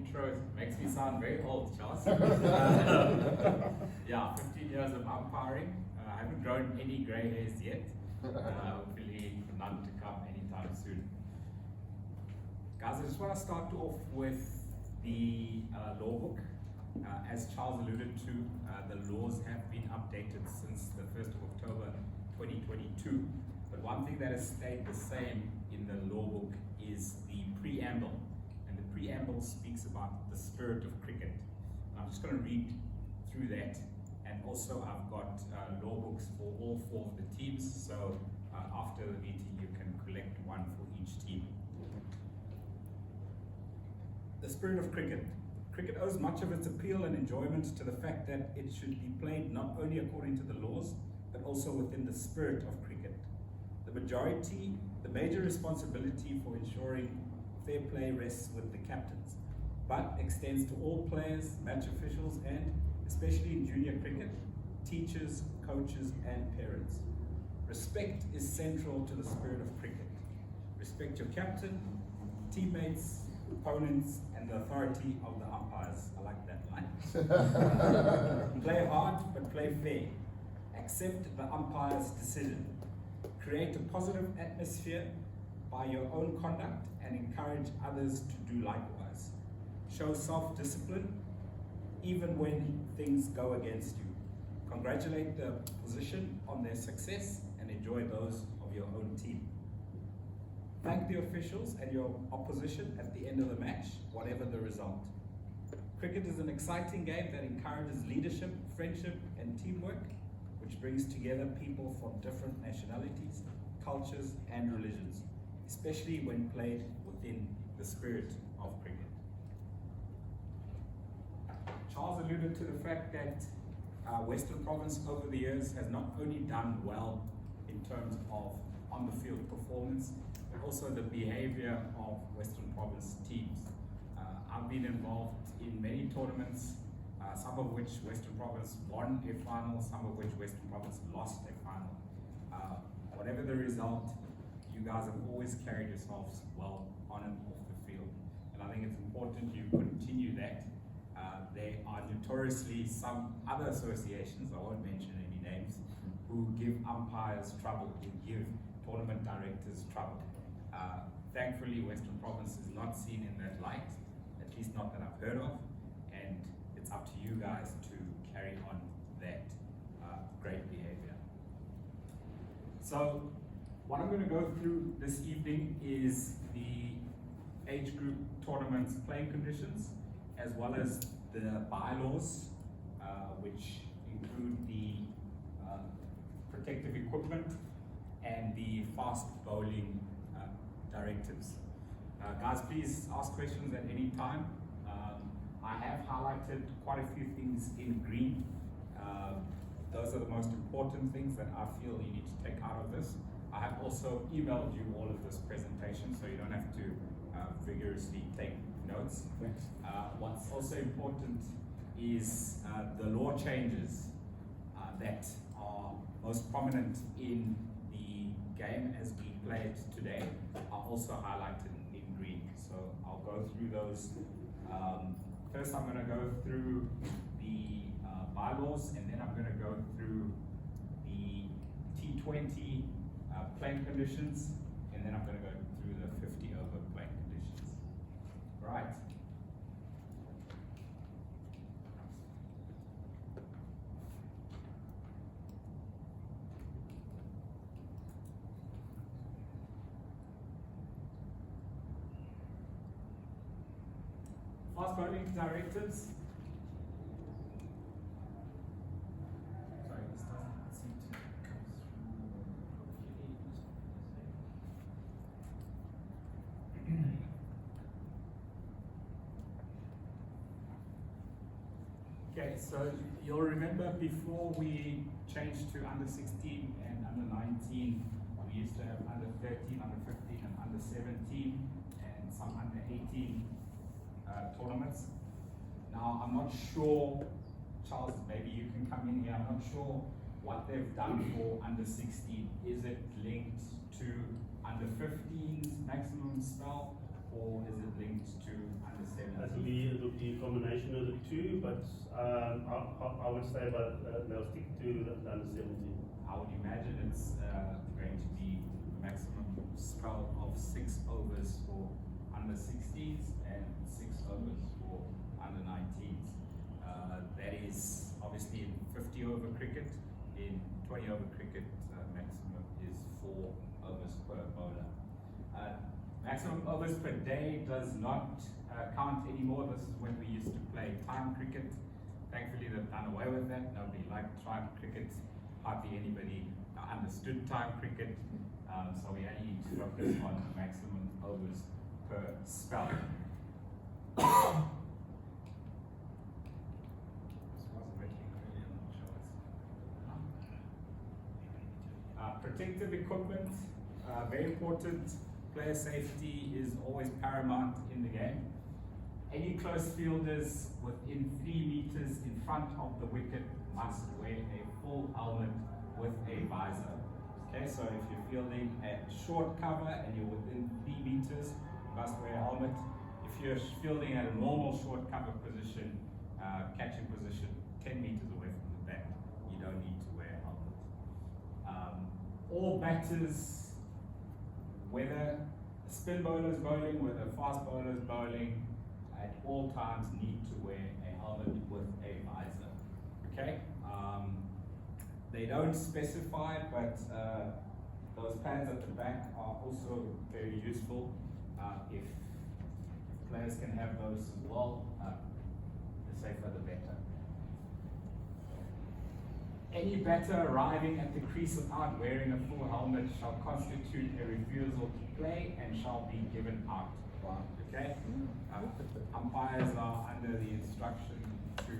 intro makes me sound very old, Charles. Yeah, 15 years of umpiring. I haven't grown any grey hairs yet. Hopefully none to come anytime soon. Guys, I just want to start off with the law book. As Charles alluded to, the laws have been updated since the 1st of October 2022. But one thing that has stayed the same in the law book is the preamble. And the preamble speaks about the spirit of cricket. And I'm just going to read through that. And also I've got law books for all 4 of the teams. So after the meeting, you can collect one for each team. The spirit of cricket. Cricket owes much of its appeal and enjoyment to the fact that it should be played not only according to the laws, but also within the spirit of cricket. The major responsibility for ensuring fair play rests with the captains, but extends to all players, match officials, and, especially in junior cricket, teachers, coaches, and parents. Respect is central to the spirit of cricket. Respect your captain, teammates, opponents, and the authority of the umpires. I like that line. Play hard, but play fair. Accept the umpire's decision. Create a positive atmosphere by your own conduct and encourage others to do likewise. Show self-discipline even when things go against you. Congratulate the opposition on their success and enjoy those of your own team. Thank the officials and your opposition at the end of the match, whatever the result. Cricket is an exciting game that encourages leadership, friendship, and teamwork, which brings together people from different nationalities, cultures, and religions, especially when played within the spirit of cricket. Charles alluded to the fact that Western Province over the years has not only done well in terms of on-the-field performance, but also the behavior of Western Province teams. I've been involved in many tournaments, some of which Western Province won a final, some of which Western Province lost a final. Whatever the result, you guys have always carried yourselves well on and off the field. And I think it's important you continue that. There are notoriously some other associations, I won't mention any names, who give umpires trouble, who give tournament directors trouble. Thankfully, Western Province is not seen in that light, at least not that I've heard of, and it's up to you guys to carry on that great behavior. So, what I'm going to go through this evening is the age group tournaments playing conditions, as well as the bylaws, which include the protective equipment and the fast bowling directives. Guys, please ask questions at any time. I have highlighted quite a few things in green. Those are the most important things that I feel you need to take out of this. I have also emailed you all of this presentation, so you don't have to vigorously take notes. What's also important is the law changes that are most prominent in the game as we play it today are also highlighted in green. So I'll go through those. First I'm going to go through the bylaws, and then I'm going to go through the T20 playing conditions, and then I'm going to go through the 50 over playing conditions. Right. Fast bowling directives. Sorry, this doesn't seem to come through. Okay, so you'll remember before we changed to under 16 and under 19, we used to have under 13, under 15, and under 17, and some under 18 tournaments. Now, I'm not sure, Charles, maybe you can come in here, I'm not sure what they've done for under 16. Is it linked to under 15's maximum spell, or is it linked to under 17? It'll the combination of the two, but I would say they'll stick to the under 17. I would imagine it's going to be maximum spell of 6 overs for under 16s and 6 overs for under 19s. That is obviously in 50 over cricket. In 20 over cricket, maximum is 4 overs per bowler. Maximum overs per day does not count anymore. This is when we used to play time cricket. Thankfully, they've done away with that. Nobody liked time cricket. Hardly anybody understood time cricket. So we only need to focus on maximum overs per spell. Protective equipment, very important. Player safety is always paramount in the game. Any close fielders within 3 meters in front of the wicket must wear a full helmet with a visor. Okay, so if you're fielding at short cover and you're within 3 meters, you must wear a helmet. If you're fielding at a normal short cover position, catching position 10 meters away from the bat, you don't need to wear a helmet. All batters, whether a spin bowler is bowling, whether a fast bowler is bowling, at all times need to wear a helmet with a visor. Okay? They don't specify, but those pads at the back are also very useful. If players can have those as well, the safer the better. Any batter arriving at the crease without wearing a full helmet shall constitute a refusal to play and shall be given out. Okay? Umpires are under the instruction to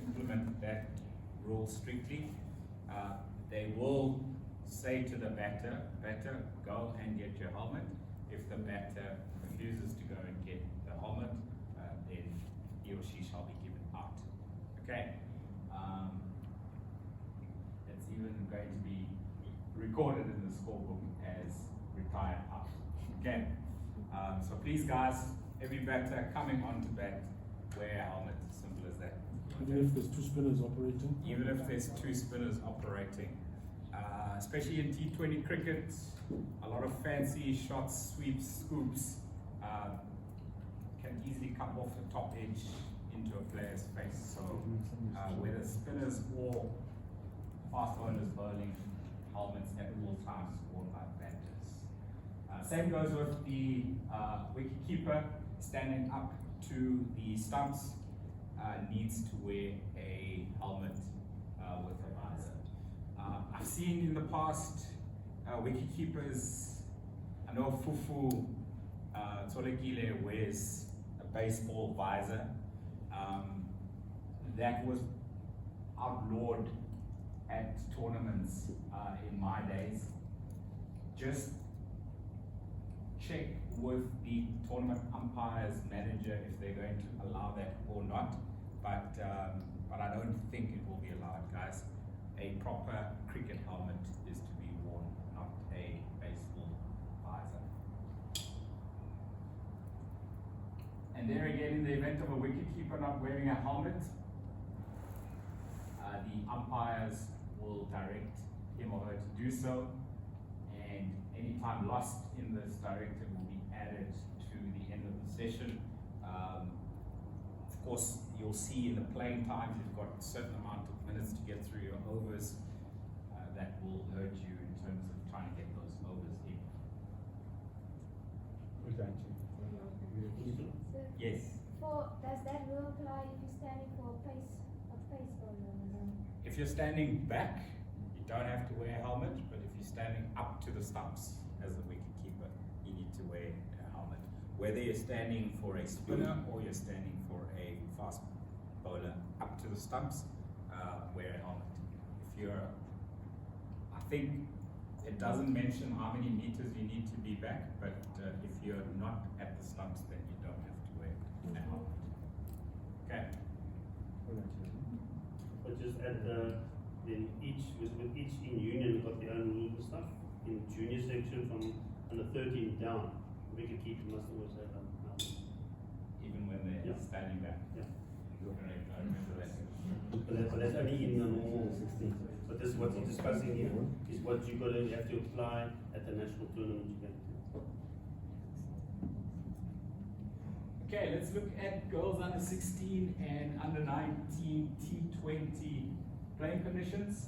implement that rule strictly. They will say to the batter, go and get your helmet. If the batter refuses to go and get the helmet, then he or she shall be given out. Okay? It's even going to be recorded in the scorebook as retired out. Okay? So please guys, every batter coming onto bat, wear a helmet, simple as that. Even if there's 2 spinners operating? Even if there's 2 spinners operating. Especially in T20 cricket, a lot of fancy shots, sweeps, scoops can easily come off the top edge into a player's face. So whether spinners or fast bowlers bowling, helmets at all times worn by batters. Same goes with the wicketkeeper standing up to the stumps. Needs to wear a helmet with a visor. I've seen in the past wicketkeepers, I know Fufu Tsolekile wears a baseball visor. That was outlawed at tournaments in my days. Just check with the tournament umpire's manager if they're going to allow that or not. But I don't think it will be allowed, guys. A proper cricket helmet is to be worn, not a baseball visor. And there again, in the event of a wicketkeeper not wearing a helmet, the umpires will direct him or her to do so, and any time lost in this directive will be added to the end of the session. Of course, you'll see in the playing times you've got a certain amount of minutes to get through your overs. That will hurt you in terms of trying to get those overs in. Yes. Does that rule apply if you're standing for a pace bowler? If you're standing back, you don't have to wear a helmet, but if you're standing up to the stumps as a wicketkeeper, you need to wear a helmet. Whether you're standing for a spinner or you're standing for a fast bowler up to the stumps, wear a helmet. If you're, I think it doesn't mention how many meters you need to be back, but if you're not at the stumps, then you don't have to wear a helmet. Okay. But just add then with each in union got their own rules and stuff. In junior section from under 13 down, wicketkeeper must always have a helmet. Even when they're standing back. that. Yeah. Correct, I remember that. But that's only in the normal 16. But this what we're discussing here is what you have to apply at the national tournament you get to. Okay, let's look at girls under 16 and under 19 T20 playing conditions.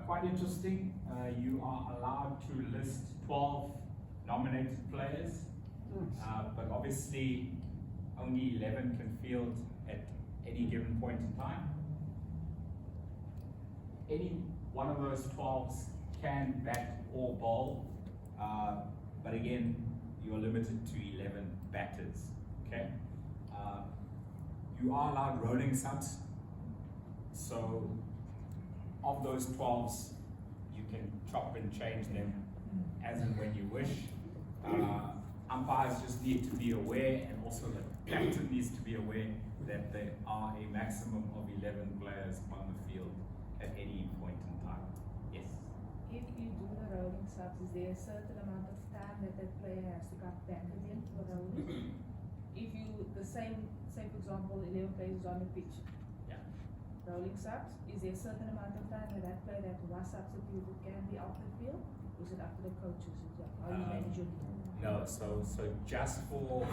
Quite interesting. You are allowed to list 12 nominated players, but obviously only 11 can field at any given point in time. Any one of those 12s can bat or bowl, but again, you're limited to 11 batters. Okay, you are allowed rolling subs, so of those 12s, you can chop and change them as and when you wish. Umpires just need to be aware, and also the captain needs to be aware that there are a maximum of 11 players on the field at any point in time. Yes? If you do the rolling subs, is there a certain amount of time that that player has to come back again for rolling? If you, say for example, 11 players on the pitch, Yeah. rolling subs, is there a certain amount of time that that player that was substituted can be off the field? Or is it up to the coaches as well? How you manage your team? No, so just for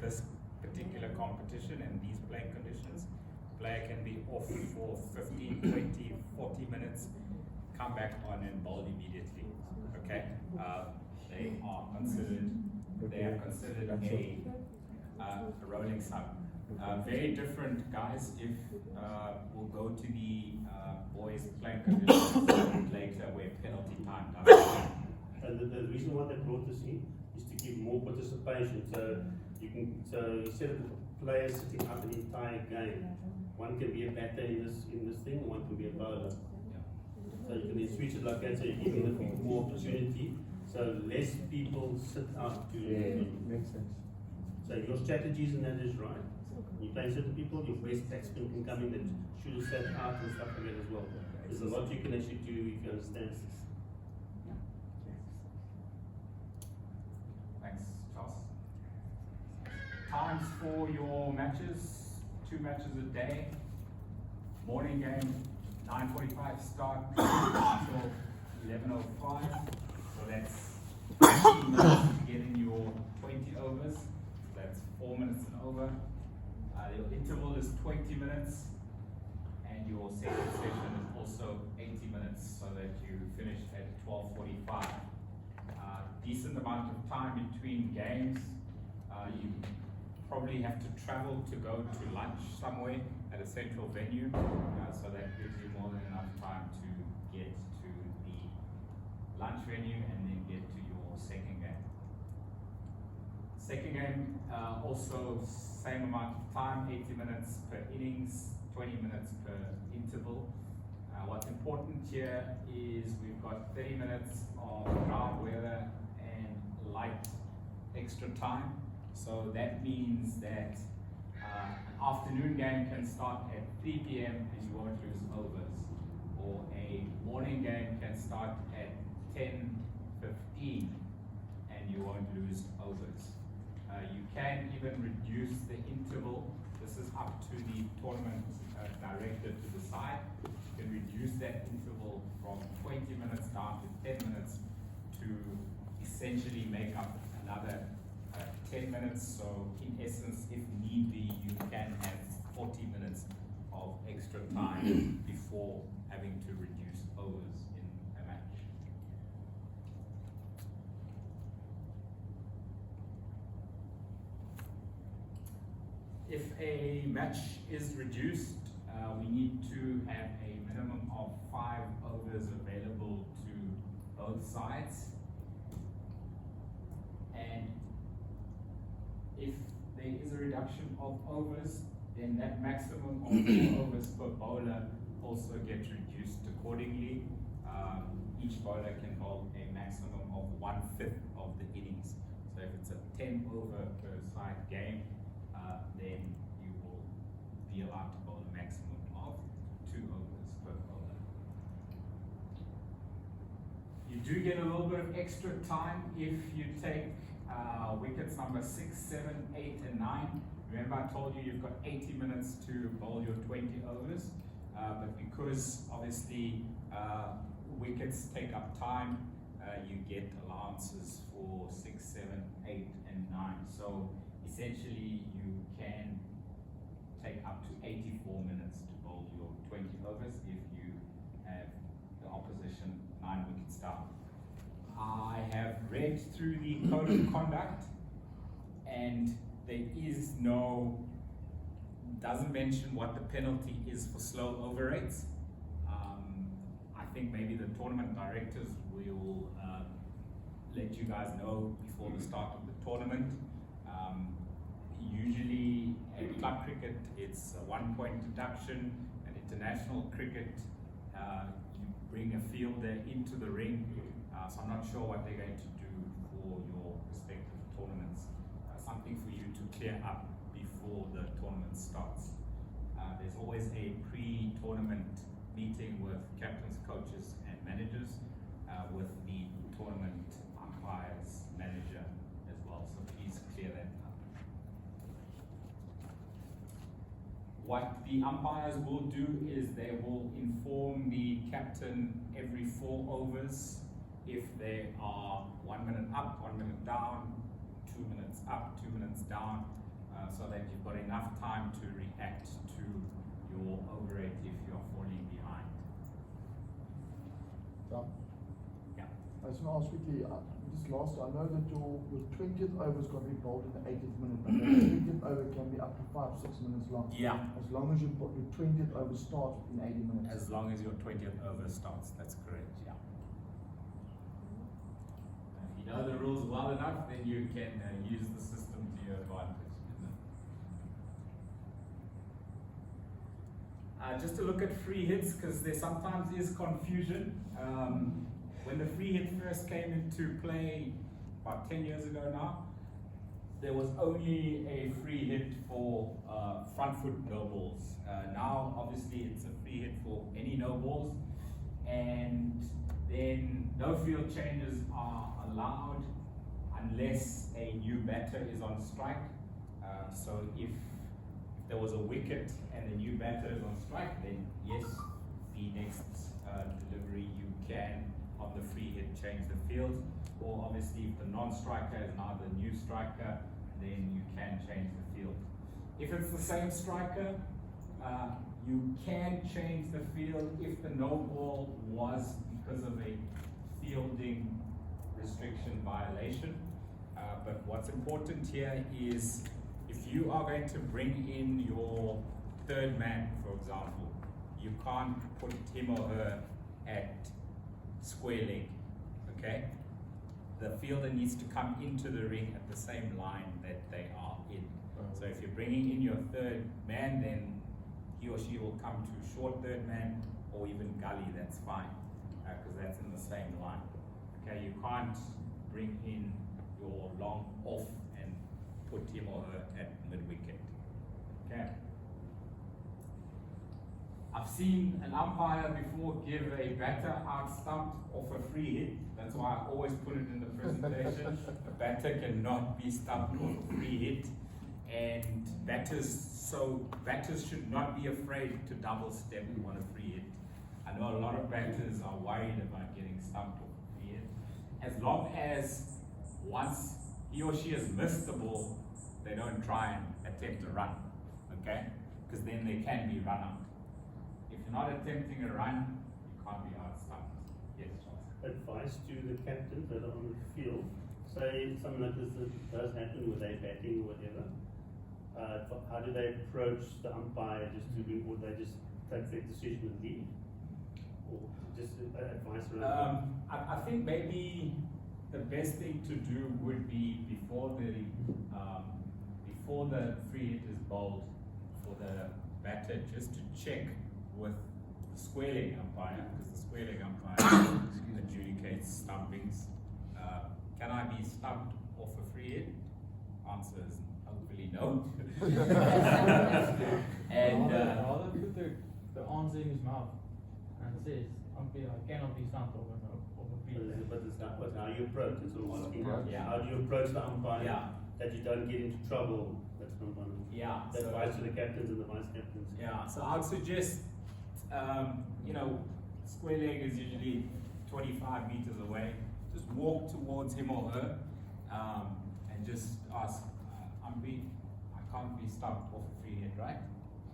this particular competition and these playing conditions, player can be off for 15, 20, 40 minutes, come back on and bowl immediately. Okay? They are considered a rolling sub. Very different, guys. If we'll go to the boys playing conditions later, where penalty time does. And the reason why they brought this in is to give more participation. So instead of the players sitting out the entire game, one can be a batter in this thing, one can be a bowler. So you can then switch it like that, so you're giving the people more opportunity. So less people sit out to. Makes sense. So your strategies and that is right. You play certain people, your best batsman can come in that should have sat out and stuff like that as well. There's a lot you can actually do if you understand this. Thanks, Charles. Times for your matches: 2 matches a day. Morning game, 9:45 start until 11:05. So that's 15 minutes to get in your 20 overs. That's 4 minutes and over. Your interval is 20 minutes, and your second session is also 80 minutes, so that you finish at 12:45. Decent amount of time between games. You probably have to travel to go to lunch somewhere at a central venue, so that gives you more than enough time to get to the lunch venue and then get to your second game. Second game, also same amount of time, 80 minutes per innings, 20 minutes per interval. What's important here is we've got 30 minutes of dry weather and light extra time. So that means that an afternoon game can start at 3 p.m. and you won't lose overs. Or a morning game can start at 10:15 and you won't lose overs. You can even reduce the interval. This is up to the tournament director to decide. You can reduce that interval from 20 minutes down to 10 minutes to essentially make up another 10 minutes. So in essence, if need be, you can have 40 minutes of extra time before having to reduce overs in a match. If a match is reduced, we need to have a minimum of 5 overs available to both sides. And if there is a reduction of overs, then that maximum of 4 overs per bowler also gets reduced accordingly. Each bowler can bowl a maximum of 1/5 of the innings. So if it's a 10 over per side game, then you will be allowed to bowl a maximum of 2 overs per bowler. You do get a little bit of extra time if you take wickets number 6, 7, 8, and 9. Remember I told you you've got 80 minutes to bowl your 20 overs, but because obviously wickets take up time, you get allowances for 6, 7, 8, and 9. So essentially you can take up to 84 minutes to bowl your 20 overs if you have the opposition 9 wickets down. I have read through the code of conduct, and there is doesn't mention what the penalty is for slow over rates. I think maybe the tournament directors will let you guys know before the start of the tournament. Usually at club cricket it's a 1-point deduction, and international cricket you bring a fielder into the ring. So I'm not sure what they're going to do for your respective tournaments. Something for you to clear up before the tournament starts. There's always a pre-tournament meeting with captains, coaches, and managers, with the tournament umpires, manager as well. So please clear that up. What the umpires will do is they will inform the captain every 4 overs if they are 1 minute up, 1 minute down, 2 minutes up, 2 minutes down, so that you've got enough time to react to your over rate if you're falling behind. Tom? Yeah. I just want to ask quickly, just last, I know that your 20th over is going to be bowled in the 80th minute, but the 20th over can be up to 5-6 minutes long. Yeah. As long as your 20th over starts in 80 minutes. As long as your 20th over starts, that's correct, yeah. If you know the rules well enough, then you can use the system to your advantage. Just to look at free hits, because there sometimes is confusion. When the free hit first came into play about 10 years ago now, there was only a free hit for front foot no balls. Now obviously it's a free hit for any no balls, and then no field changes are allowed unless a new batter is on strike. So if there was a wicket and the new batter is on strike, then yes, the next delivery you can on the free hit change the field. Or obviously if the non-striker is now the new striker, then you can change the field. If it's the same striker, you can change the field if the no ball was because of a fielding restriction violation. But what's important here is if you are going to bring in your third man, for example, you can't put him or her at square leg, okay? The fielder needs to come into the ring at the same line that they are in. So if you're bringing in your third man, then he or she will come to short third man, or even gully, that's fine, because that's in the same line. Okay, you can't bring in your long off and put him or her at mid-wicket. Okay. I've seen an umpire before give a batter out stumped off a free hit. That's why I always put it in the presentation. A batter cannot be stumped off a free hit, and batters should not be afraid to double step on a free hit. I know a lot of batters are worried about getting stumped off a free hit. As long as once he or she has missed the ball, they don't try and attempt a run, okay? Because then they can be run out. If you're not attempting a run, you can't be out-stumped. Yes, Charles? Advice to the captains that are on the field. Say something like this does happen with a batting or whatever. How do they approach the umpire? Would they just take their decision and leave? Or just advice around I think maybe the best thing to do would be before the free hit is bowled, for the batter just to check with the square leg umpire, because the square leg umpire adjudicates stumpings. Can I be stumped off a free hit? Answer is hopefully no. And rather put the answer in his mouth and says, umpire cannot be stumped over free hit. But it's not, but how you approach, it's all asking, Yeah. how do you approach the umpire? Yeah. That you don't get into trouble, that's not one. Yeah. That's so- why to the captains and the vice captains. Yeah, so I'd suggest, you know, square leg is usually 25 meters away. Just walk towards him or her, and just ask, I can't be stumped off a free hit, right?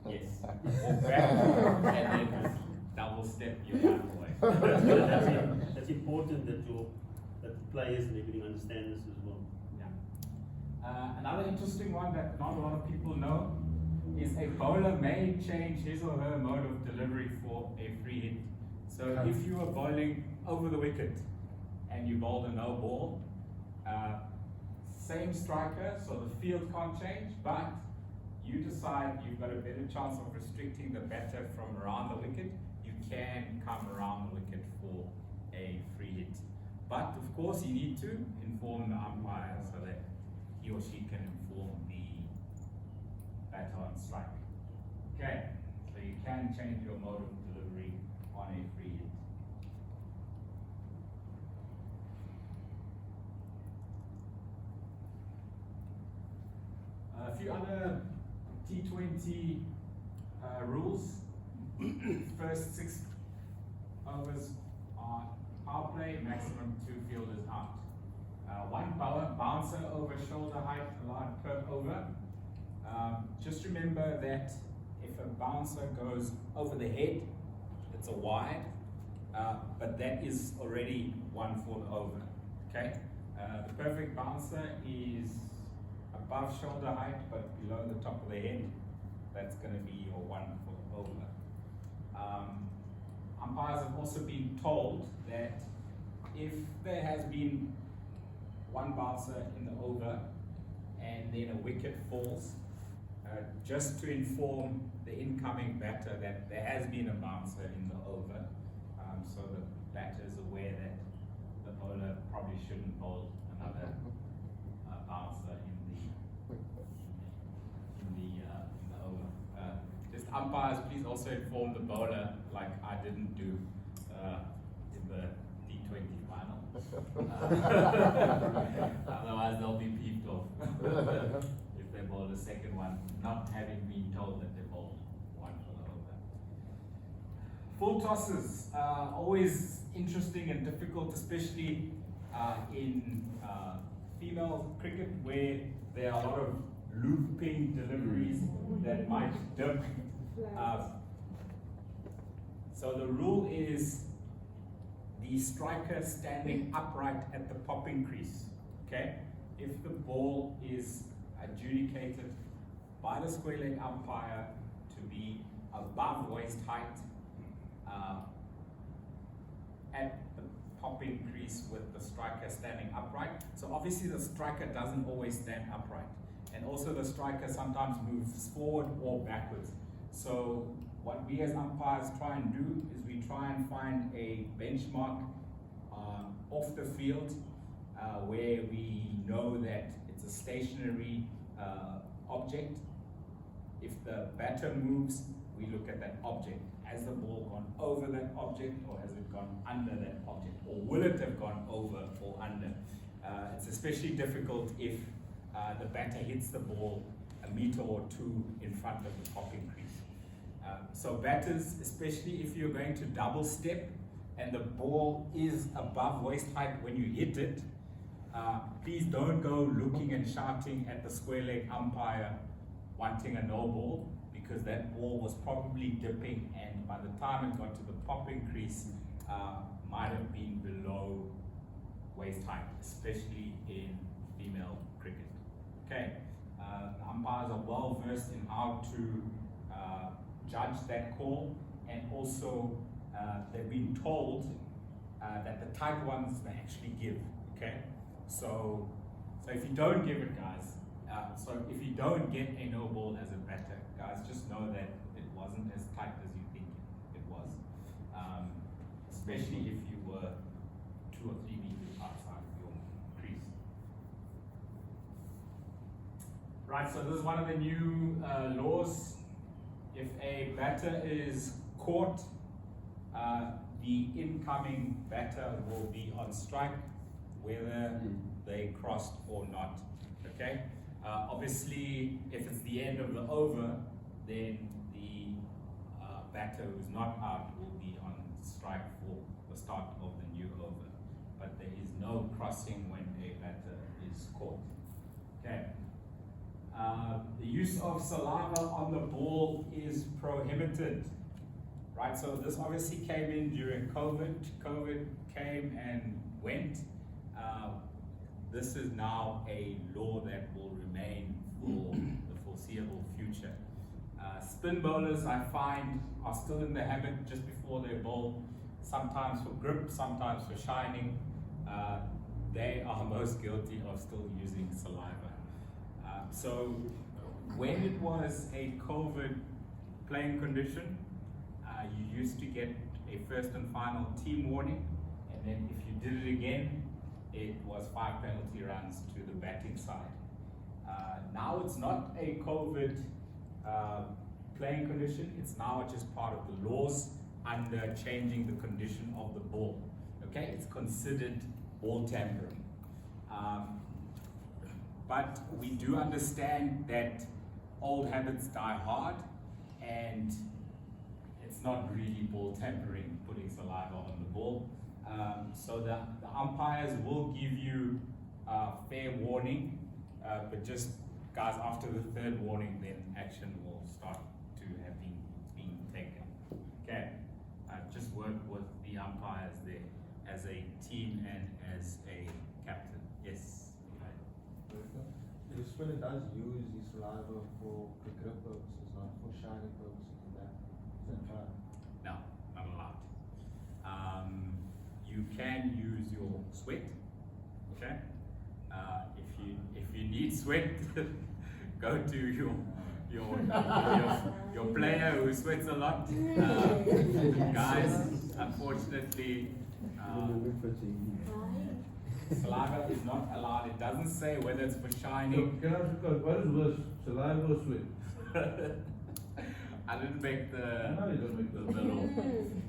Yes. Walk back, and then just double step your back away. That's important that the players and everything understand this as well. Yeah. Another interesting one that not a lot of people know is a bowler may change his or her mode of delivery for a free hit. So if you are bowling over the wicket and you bowled a no ball, same striker, so the field can't change, but you decide you've got a better chance of restricting the batter from around the wicket, you can come around the wicket for a free hit. But of course you need to inform the umpire so that he or she can inform the batter on strike. Okay, so you can change your mode of delivery on a free hit. A few other T20 rules. First 6 overs are power play, maximum 2 fielders out. One bouncer over shoulder height allowed per over. Just remember that if a bouncer goes over the head, it's a wide, but that is already 1 for the over. Okay. The perfect bouncer is above shoulder height but below the top of the head. That's going to be your 1 for the over. Umpires have also been told that if there has been 1 bouncer in the over and then a wicket falls, just to inform the incoming batter that there has been a bouncer in the over, so the batter is aware that the bowler probably shouldn't bowl another bouncer in the over. Just umpires, please also inform the bowler, like I didn't do in the T20 final. Otherwise they'll be peeved off if they bowl the second one, not having been told that they bowled 1 for the over. Full tosses are always interesting and difficult, especially in female cricket where there are a lot of looping deliveries that might dip. So the rule is the striker standing upright at the popping crease. Okay? If the ball is adjudicated by the square leg umpire to be above waist height at the popping crease with the striker standing upright. So obviously the striker doesn't always stand upright. And also the striker sometimes moves forward or backwards. So what we as umpires try and do is we try and find a benchmark off the field where we know that it's a stationary object. If the batter moves, we look at that object. Has the ball gone over that object or has it gone under that object? Or will it have gone over or under? It's especially difficult if the batter hits the ball a meter or 2 in front of the popping crease. So batters, especially if you're going to double step and the ball is above waist height when you hit it, please don't go looking and shouting at the square leg umpire wanting a no ball, because that ball was probably dipping and by the time it got to the popping crease, might have been below waist height, especially in female cricket. Okay, the umpires are well versed in how to judge that call, and also they've been told that the tight ones they actually give. Okay, so if you don't give it, guys, so if you don't get a no ball as a batter, guys, just know that it wasn't as tight as you think it was, especially if you were 2 or 3 meters outside of your crease. Right, so this is one of the new laws. If a batter is caught, the incoming batter will be on strike, whether they crossed or not. Okay. Obviously, if it's the end of the over, then the batter who's not out will be on strike for the start of the new over. But there is no crossing when a batter is caught. Okay. The use of saliva on the ball is prohibited. Right, so this obviously came in during COVID. COVID came and went. This is now a law that will remain for the foreseeable future. Spin bowlers, I find, are still in the habit just before they bowl, sometimes for grip, sometimes for shining. They are most guilty of still using saliva. So when it was a COVID playing condition, you used to get a first and final team warning, and then if you did it again, it was 5 penalty runs to the batting side. Now it's not a COVID playing condition, it's now just part of the laws under changing the condition of the ball. Okay, it's considered ball tampering. But we do understand that old habits die hard, and it's not really ball tampering, putting saliva on the ball. So the umpires will give you fair warning, but just guys, after the third warning, then action will start to have been taken. Okay, just work with the umpires there as a team and as a captain. Yes. The spinner does use his saliva for grip purposes, not for shining purposes. Is that right? No, not allowed. You can use your sweat. Okay. If you need sweat, go to your player who sweats a lot. Guys, unfortunately, saliva is not allowed. It doesn't say whether it's for shining. Can I ask you, what is worse, saliva or sweat? I didn't make the No, you don't make the law.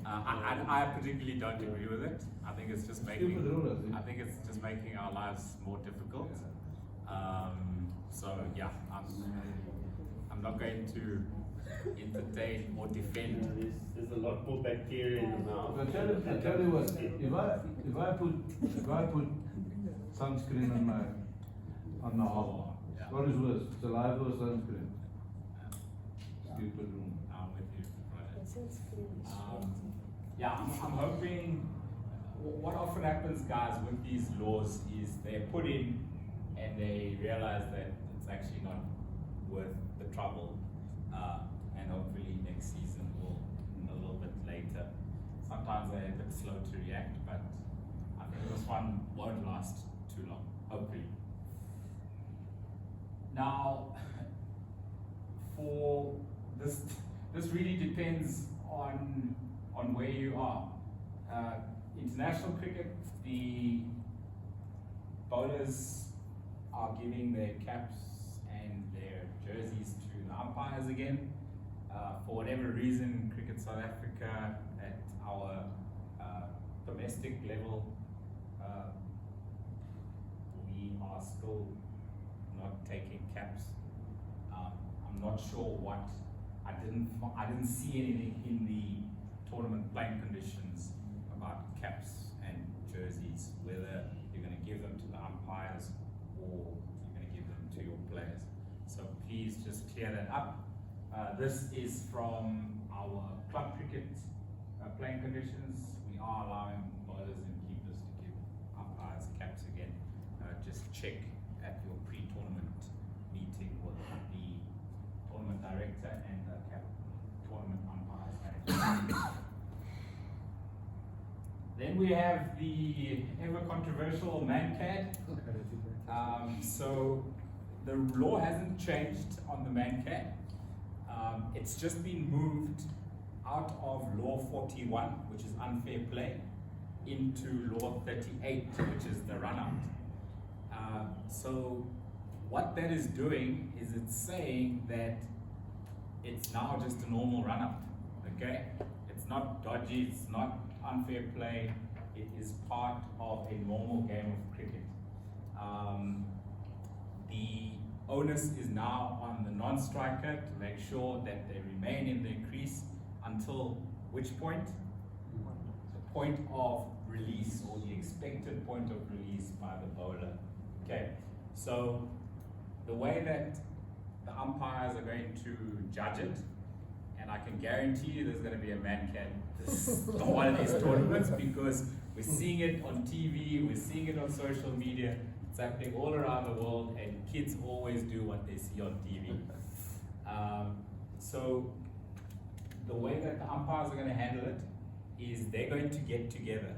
I particularly don't agree with it. I think it's just making. Stupid rule, I think. I think it's just making our lives more difficult. So yeah, I'm not going to entertain or defend. There's a lot more bacteria in the mouth. I tell you what, if I put sunscreen on the hole, Yeah. what is worse, saliva or sunscreen? Stupid rule. I'm with you. Yeah, I'm hoping. What often happens, guys, with these laws is they're put in and they realize that it's actually not worth the trouble, and hopefully next season will a little bit later. Sometimes they're a bit slow to react, but I think this one won't last too long, hopefully. Now, for this really depends on where you are. International cricket, the bowlers are giving their caps and their jerseys to the umpires again. For whatever reason, Cricket South Africa at our domestic level, we are still not taking caps. I'm not sure what. I didn't see anything in the tournament playing conditions about caps and jerseys, whether you're going to give them to the umpires or you're going to give them to your players. So please just clear that up. This is from our club cricket playing conditions. We are allowing bowlers and keepers to give umpires caps again. Just check at your pre-tournament meeting with the tournament director and the tournament umpires. Then we have the ever controversial man-cad. So the law hasn't changed on the man-cad. It's just been moved out of Law 41, which is unfair play, into Law 38, which is the run-out. So what that is doing is it's saying that it's now just a normal run-out, okay? It's not dodgy, it's not unfair play is part of a normal game of cricket. The onus is now on the non-striker to make sure that they remain in their crease until which point? The point of release, or the expected point of release by the bowler. Okay, so the way that the umpires are going to judge it, and I can guarantee you there's going to be a man can on one of these tournaments, because we're seeing it on TV, we're seeing it on social media, it's happening all around the world, and kids always do what they see on TV. So the way that the umpires are going to handle it is they're going to get together.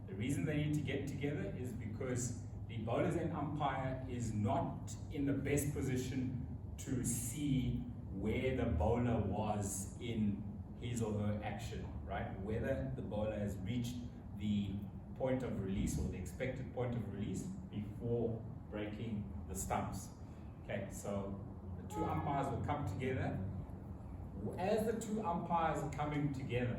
The reason they need to get together is because the bowler's end umpire is not in the best position to see where the bowler was in his or her action, right? Whether the bowler has reached the point of release or the expected point of release before breaking the stumps. Okay, so the two umpires will come together. As the two umpires are coming together,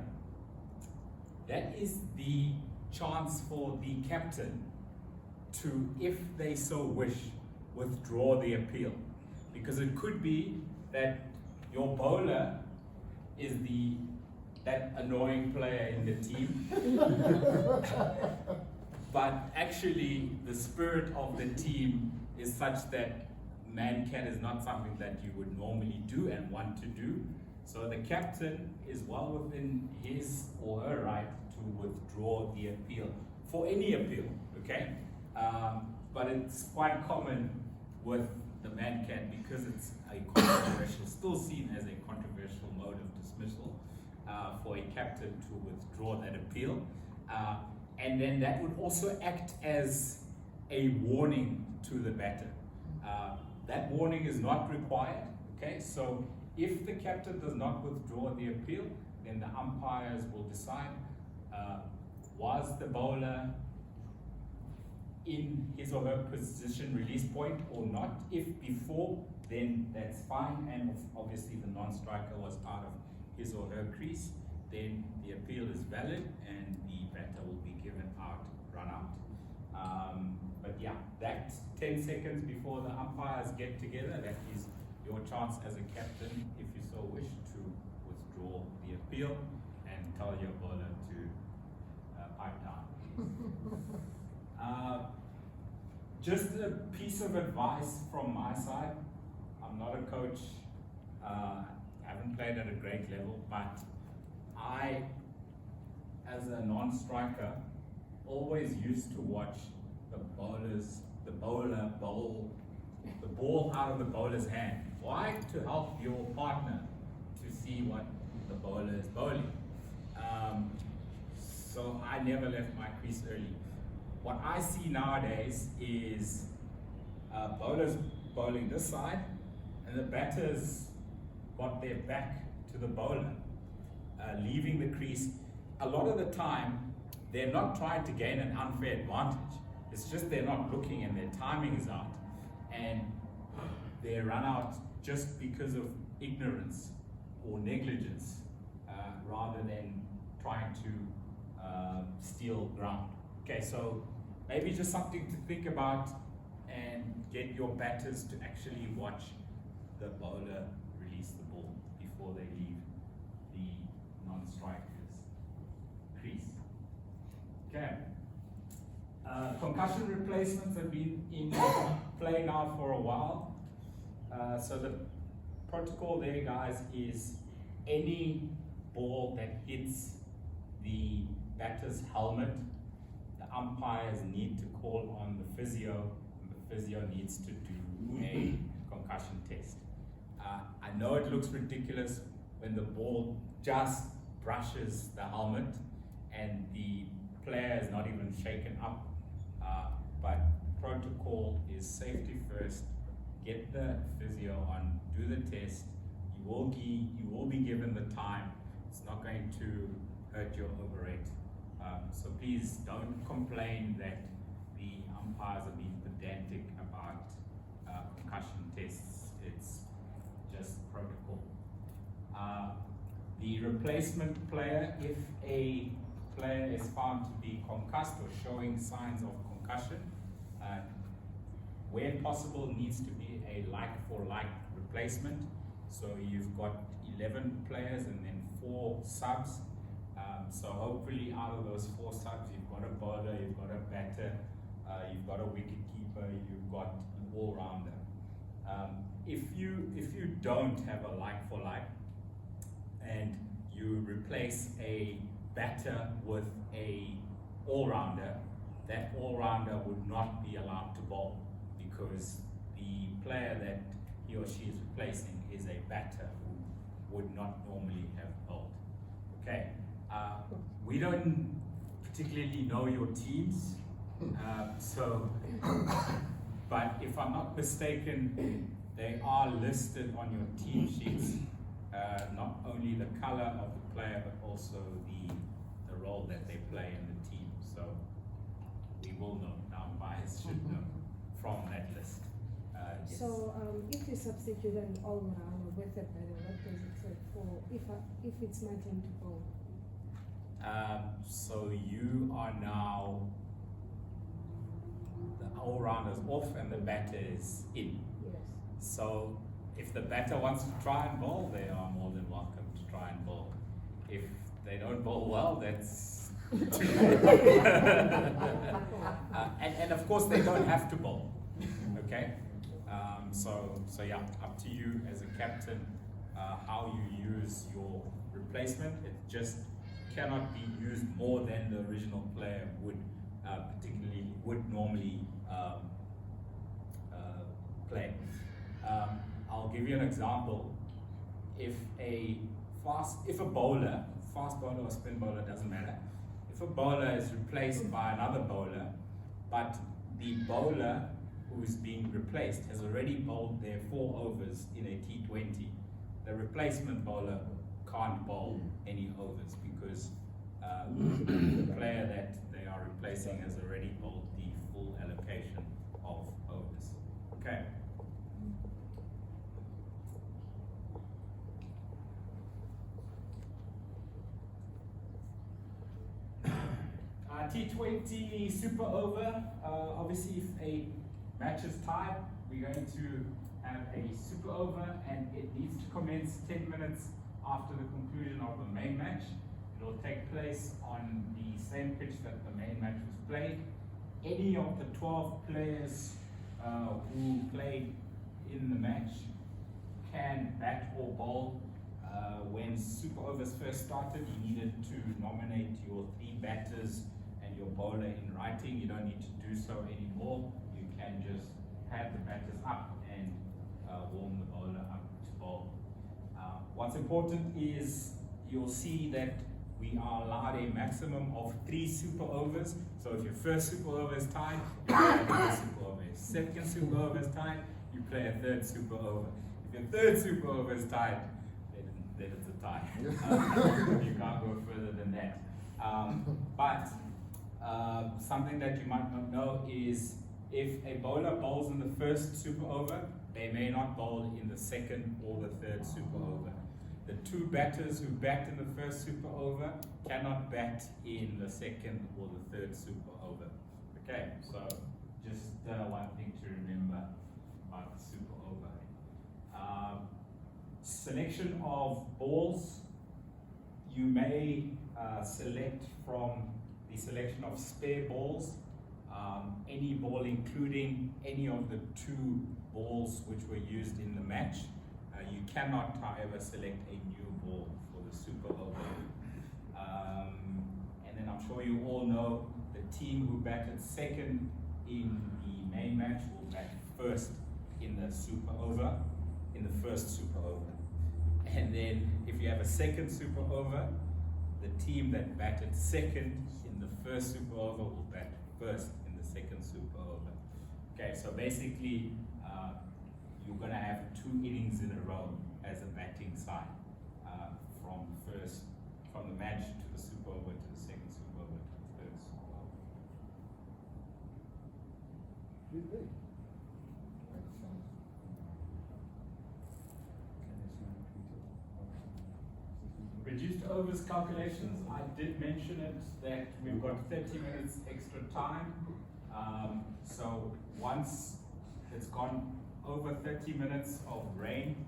that is the chance for the captain to, if they so wish, withdraw the appeal. Because it could be that your bowler is that annoying player in the team, but actually the spirit of the team is such that man-can is not something that you would normally do and want to do. So the captain is well within his or her right to withdraw the appeal, for any appeal, okay? But it's quite common with the man-can, because it's a controversial, still seen as a controversial mode of dismissal, for a captain to withdraw that appeal. And then that would also act as a warning to the batter. That warning is not required, okay? So if the captain does not withdraw the appeal, then the umpires will decide, was the bowler in his or her position release point or not. If before, then that's fine, and obviously the non-striker was out of his or her crease, then the appeal is valid and the batter will be given out, run out. But yeah, that 10 seconds before the umpires get together, that is your chance as a captain, if you so wish, to withdraw the appeal and tell your bowler to pipe down. Just a piece of advice from my side. I'm not a coach, haven't played at a great level, but I, as a non-striker, always used to watch the bowler bowl the ball out of the bowler's hand. Why? To help your partner to see what the bowler is bowling. So I never left my crease early. What I see nowadays is bowlers bowling this side, and the batters got their back to the bowler, leaving the crease. A lot of the time, they're not trying to gain an unfair advantage. It's just they're not looking and their timing is out, and they run out just because of ignorance or negligence, rather than trying to steal ground. Okay, so maybe just something to think about, and get your batters to actually watch the bowler release the ball before they leave the non-striker's crease. Okay. Concussion replacements have been in play now for a while. So the protocol there, guys, is any ball that hits the batter's helmet, the umpires need to call on the physio, and the physio needs to do a concussion test. I know it looks ridiculous when the ball just brushes the helmet and the player is not even shaken up, but protocol is safety first. Get the physio on, do the test. You will be given the time. It's not going to hurt your overrate. So please don't complain that the umpires are being pedantic about concussion tests. It's just protocol. The replacement player, if a player is found to be concussed or showing signs of concussion, where possible, needs to be a like-for-like replacement. So you've got 11 players and then 4 subs. So hopefully out of those 4 subs, you've got a bowler, you've got a batter, you've got a wicket keeper, you've got an all-rounder. If you don't have a like-for-like and you replace a batter with a all-rounder, that all-rounder would not be allowed to bowl because the player that he or she is replacing is a batter who would not normally have bowled. Okay, we don't particularly know your teams, but if I'm not mistaken, they are listed on your team sheets, not only the color of the player, but also the role that they play in the team. So we will know, now umpires should know from that list. Yes. So if you substitute an all-rounder with a batter, what does it say for if it's my turn to bowl? So you are now, the all-rounder's off and the batter is in. Yes. So if the batter wants to try and bowl, they are more than welcome to try and bowl. If they don't bowl well, that's too bad. And of course they don't have to bowl, okay? So yeah, up to you as a captain how you use your replacement. It just cannot be used more than the original player would normally play. I'll give you an example. If a bowler, fast bowler or spin bowler, doesn't matter. If a bowler is replaced by another bowler, but the bowler who's being replaced has already bowled their 4 overs in a T20, the replacement bowler can't bowl any overs because the player that they are replacing has already bowled the full allocation of overs. Okay. T20 super over. Obviously, if a match is tied, we're going to have a super over, and it needs to commence 10 minutes after the conclusion of the main match. It will take place on the same pitch that the main match was played. Any of the 12 players who played in the match can bat or bowl. When super overs first started, you needed to nominate your 3 batters and your bowler in writing. You don't need to do so anymore. You can just have the batters up and warm the bowler up to bowl. What's important is you'll see that we are allowed a maximum of 3 super overs. So if your first super over is tied, you play a third super over. If second super over is tied, you play a third super over. If your third super over is tied, then it's a tie. You can't go further than that. But something that you might not know is if a bowler bowls in the first super over, they may not bowl in the second or the third super over. The 2 batters who bat in the first super over cannot bat in the second or the third super over. Okay, so just one thing to remember about the super over. Selection of balls, you may select from the selection of spare balls, any ball including any of the 2 balls which were used in the match. You cannot, however, select a new ball for the super over. And then I'm sure you all know the team who batted second in the main match will bat first in the super over, in the first super over. And then if you have a second super over, the team that batted second in the first super over will bat first in the second super over. Okay, so basically you're going to have 2 innings in a row as a batting side from the match to the super over to the second super over to the third super over. reduced overs calculations, I did mention it that we've got 30 minutes extra time. So once it's gone over 30 minutes of rain,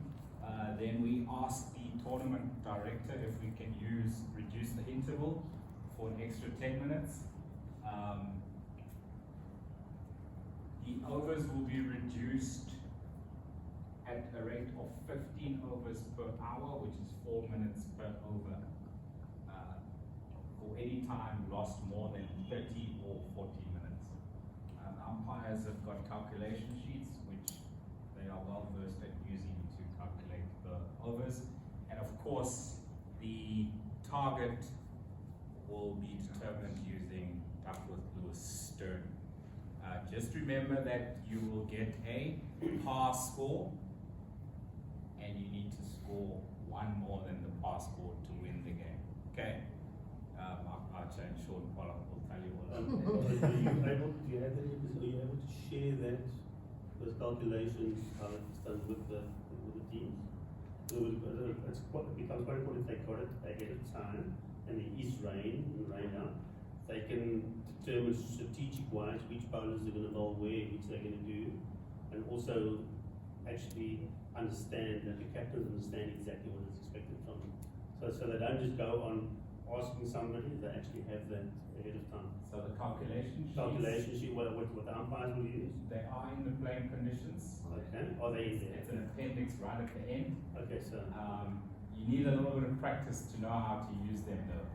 then we ask the tournament director if we can reduce the interval for an extra 10 minutes. The overs will be reduced at a rate of 15 overs per hour, which is 4 minutes per over. For any time lost more than 30 or 40 minutes. Umpires have got calculation sheets, which they are well versed at using to calculate the overs. And of course, the target will be determined using Duckworth-Lewis Stern. Just remember that you will get a par score, and you need to score one more than the par score to win the game. Okay? Archer and Sean Pollock will tell you all. Are you able to share those calculations, how it's done with the teams? So it becomes quite important if they got it ahead of time and there is rain out. They can determine strategic-wise which bowlers are going to bowl where, which they're going to do, and also actually understand that the captains understand exactly what is expected from them. So they don't just go on asking somebody, they actually have that ahead of time. So the calculation sheet, what the umpires will use? They are in the playing conditions. Okay, are they in there? It's an appendix right at the end. Okay, so. You need a little bit of practice to know how to use them though.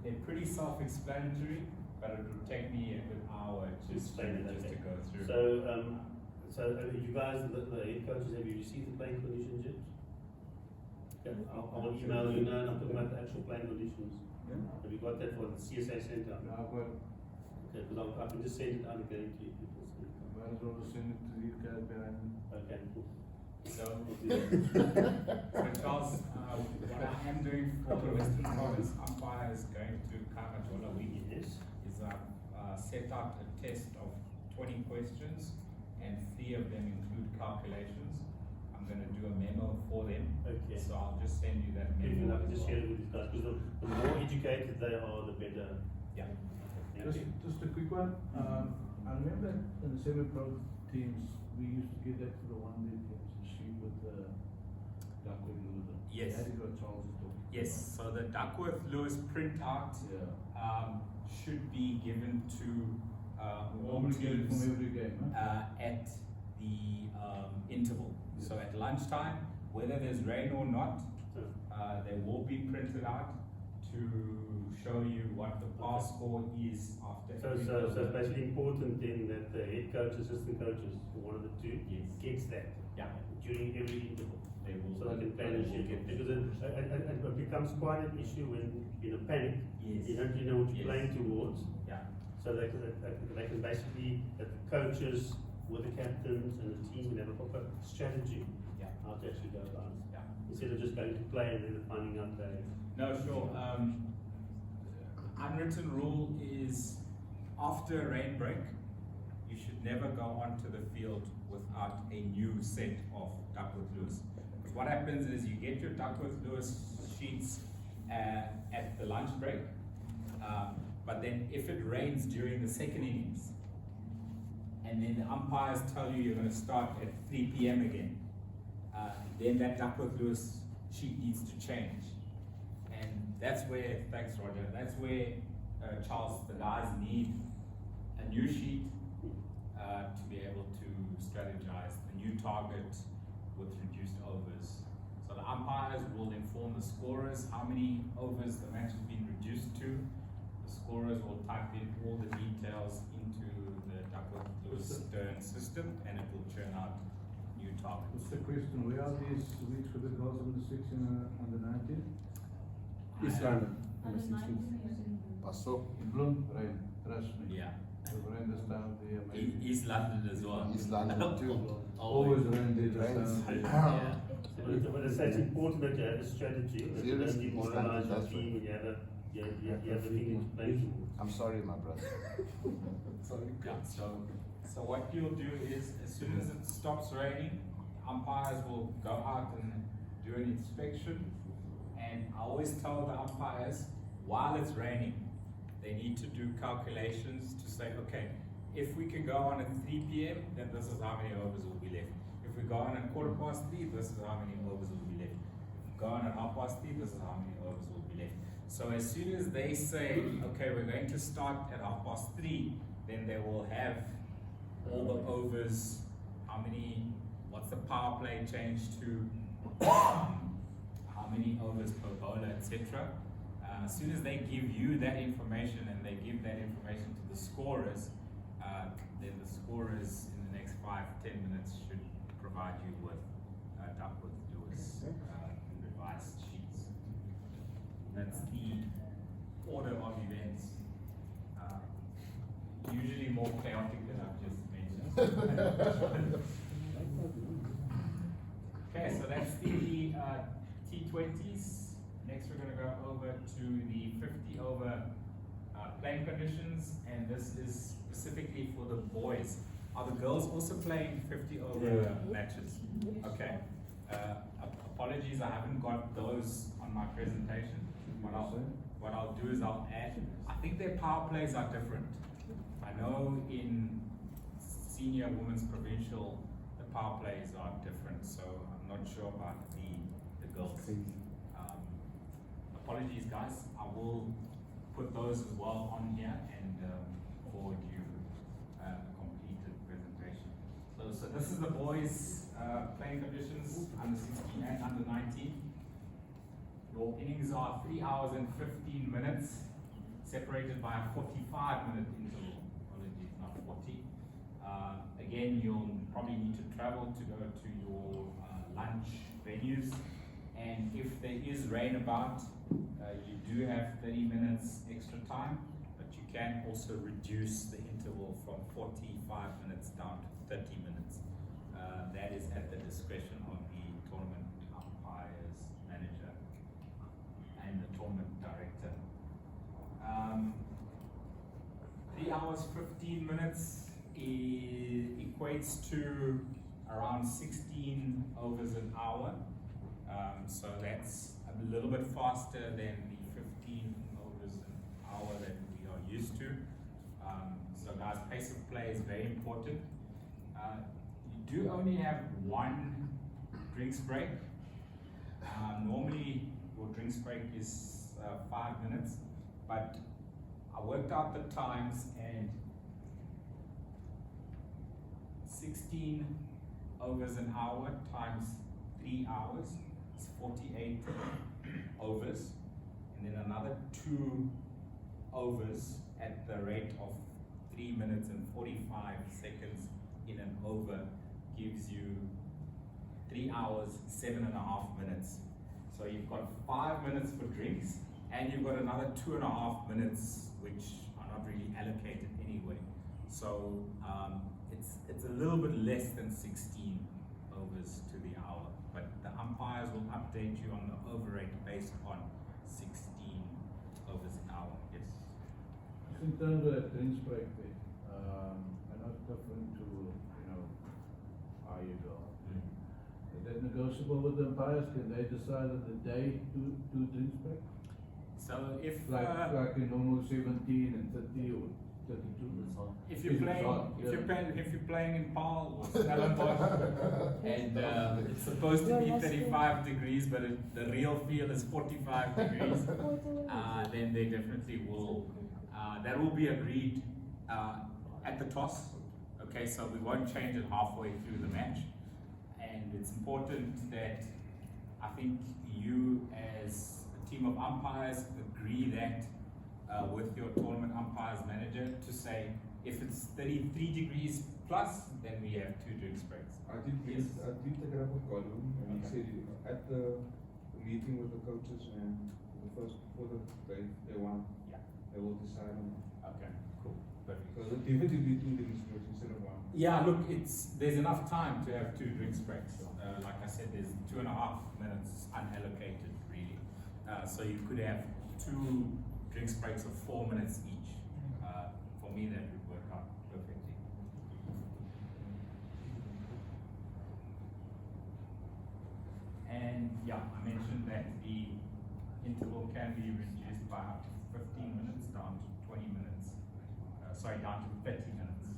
They're pretty self-explanatory, but it would take me a good hour just to go through. So you guys, the head coaches, have you received the playing conditions yet? Okay, I'll email you now, and I'm talking about the actual playing conditions. Yeah. Have you got that for the CSA center? Yeah, I've got, Okay, because I can just send it out again to you people. might as well send it to these guys behind me. Okay, cool. So Charles, what I am doing for the Western Province umpire is going to Kamajola week. Yes. Is I've set out a test of 20 questions, and 3 of them include calculations. I'm going to do a memo for them. Okay. So I'll just send you that If you memo. like, as just well. share it with these guys, because the more educated they are, the better. Yeah. Just a quick one. I remember in the semi-pro teams, we used to get that for the one-day teams, the sheet with the Duckworth Lewis. Yes. That is what Charles is talking about. Yes. So the Duckworth-Lewis printout Yeah. should be given to all Normally get it teams from every game, huh? at the interval. Yes. So at lunchtime, whether there's rain or not, they will be printed out to show you what the par score is after every So over. it's basically important then that the head coach, assistant coaches, one of the two, Yes. gets that Yeah. during every interval. They will. So they can plan and schedule. Because it becomes quite an issue when in a panic, Yes. you don't really know what you're Yes. playing towards. Yeah. So they can basically, that the coaches with the captains and the team can have a proper strategy Yeah. how to actually go about it. Yeah. Instead of just going to play and then finding out that. No, sure. Unwritten rule is after a rain break, you should never go onto the field without a new set of Duckworth-Lewis. Because what happens is you get your Duckworth-Lewis sheets at the lunch break, but then if it rains during the second innings, and then the umpires tell you you're going to start at 3 p.m. again, then that Duckworth-Lewis sheet needs to change. And that's where, thanks Roger, that's where Charles, the guys need a new sheet to be able to strategize the new target with reduced overs. So the umpires will inform the scorers how many overs the match has been reduced to. The scorers will type in all the details into the Duckworth-Lewis Stern system, and it will churn out new targets. What's the question? Where are these weeks for the girls under 16 and under 19? East London. Under 19 years. Paso. In Bloem, rain, trust me. Yeah. We've rain this time of the year, maybe. East London as well. East London too. Always rain there this Rains. time of the year. Yeah. But it's important that you have a strategy, that you don't Seriously, demoralize your that's team, and you have a thing to play towards. I'm sorry, my brother. Yeah, so what you'll do is, as soon as it stops raining, umpires will go out and do an inspection, And I always tell the umpires, while it's raining, they need to do calculations to say, okay, if we can go on at 3 p.m., then this is how many overs will be left. If we go on at 3:15, this is how many overs will be left. If we go on at 3:30, this is how many overs will be left. So as soon as they say, okay, we're going to start at 3:30, then they will have all the overs, how many, what's the power play changed to, how many overs per bowler, etc. As soon as they give you that information and they give that information to the scorers, then the scorers in the next 5-10 minutes should provide you with Duckworth Lewis revised sheets. That's the order of events. Usually more chaotic than I've just mentioned. Okay, so that's the T20s. Next we're going to go over to the 50 over playing conditions, and this is specifically for the boys. Are the girls also playing 50 over matches? Okay. Apologies, I haven't got those on my presentation. What I'll do is I'll add, I think their power plays are different. I know in senior women's provincial, the power plays are different, so I'm not sure about the girls. Apologies guys, I will put those as well on here and forward you a completed presentation. So this is the boys playing conditions, under 16 and under 19. Your innings are 3 hours and 15 minutes, separated by a 45-minute interval. Apologies, not 40. Again, you'll probably need to travel to go to your lunch venues, and if there is rain about, you do have 30 minutes extra time, but you can also reduce the interval from 45 minutes down to 30 minutes. That is at the discretion of the tournament umpires manager and the tournament director. 3 hours 15 minutes equates to around 16 overs an hour. So that's a little bit faster than the 15 overs an hour that we are used to. So guys, pace of play is very important. You do only have one drinks break. Normally your drinks break is 5 minutes, but I worked out the times, and 16 overs an hour times 3 hours is 48 overs, and then another 2 overs at the rate of 3 minutes and 45 seconds in an over gives you 3 hours, 7.5 minutes. So you've got 5 minutes for drinks, and you've got another 2.5 minutes which are not really allocated anyway. So it's a little bit less than 16 overs to the hour, but the umpires will update you on the over rate based on 16 overs an hour. Yes. In terms of that drinks break there, I know it's different to, how you go. Is that negotiable with the umpires? Can they decide on the day to drinks break? So if Like in normal 17 and 30 or 32. if you're playing in Paarl or Stellenbosch and it's supposed to be 35 degrees, but the real feel is 45 degrees, then they definitely will. That will be agreed at the toss. Okay, so we won't change it halfway through the match, and it's important that I think you as a team of umpires agree that with your tournament umpires manager to say if it's 33 degrees plus, then we have 2 drinks breaks. I did take it up with Godwin, and he said at the meeting with the coaches and before the day one, they will decide on it. Okay, cool, perfect. So it definitely 2 drinks breaks instead of 1. Yeah, look, there's enough time to have 2 drinks breaks. Like I said, there's 2.5 minutes unallocated really. So you could have 2 drinks breaks of 4 minutes each. For me, that would work out perfectly. And yeah, I mentioned that the interval can be reduced by up to 15 minutes down to 20 minutes. Down to 30 minutes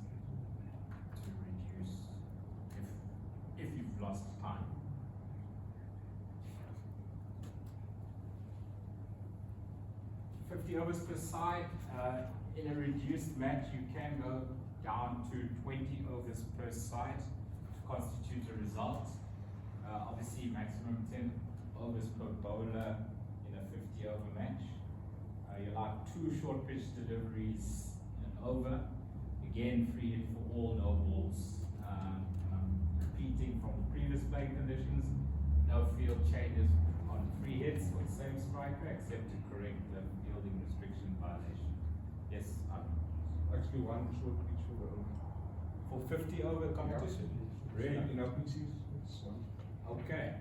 to reduce if you've lost time. $50 overs per side. In a reduced match, you can go down to 20 overs per side to constitute a result. Obviously, maximum 10 overs per bowler in a 50 over match. You allow 2 short pitch deliveries in an over. Again, free hit for all, no balls. And I'm repeating from the previous playing conditions. No field changes on free hits for the same striker except to correct the fielding restriction violation. Yes, Actually, one short pitch for the over. for 50 over competition. Yeah. Really? In open season, it's one. Okay,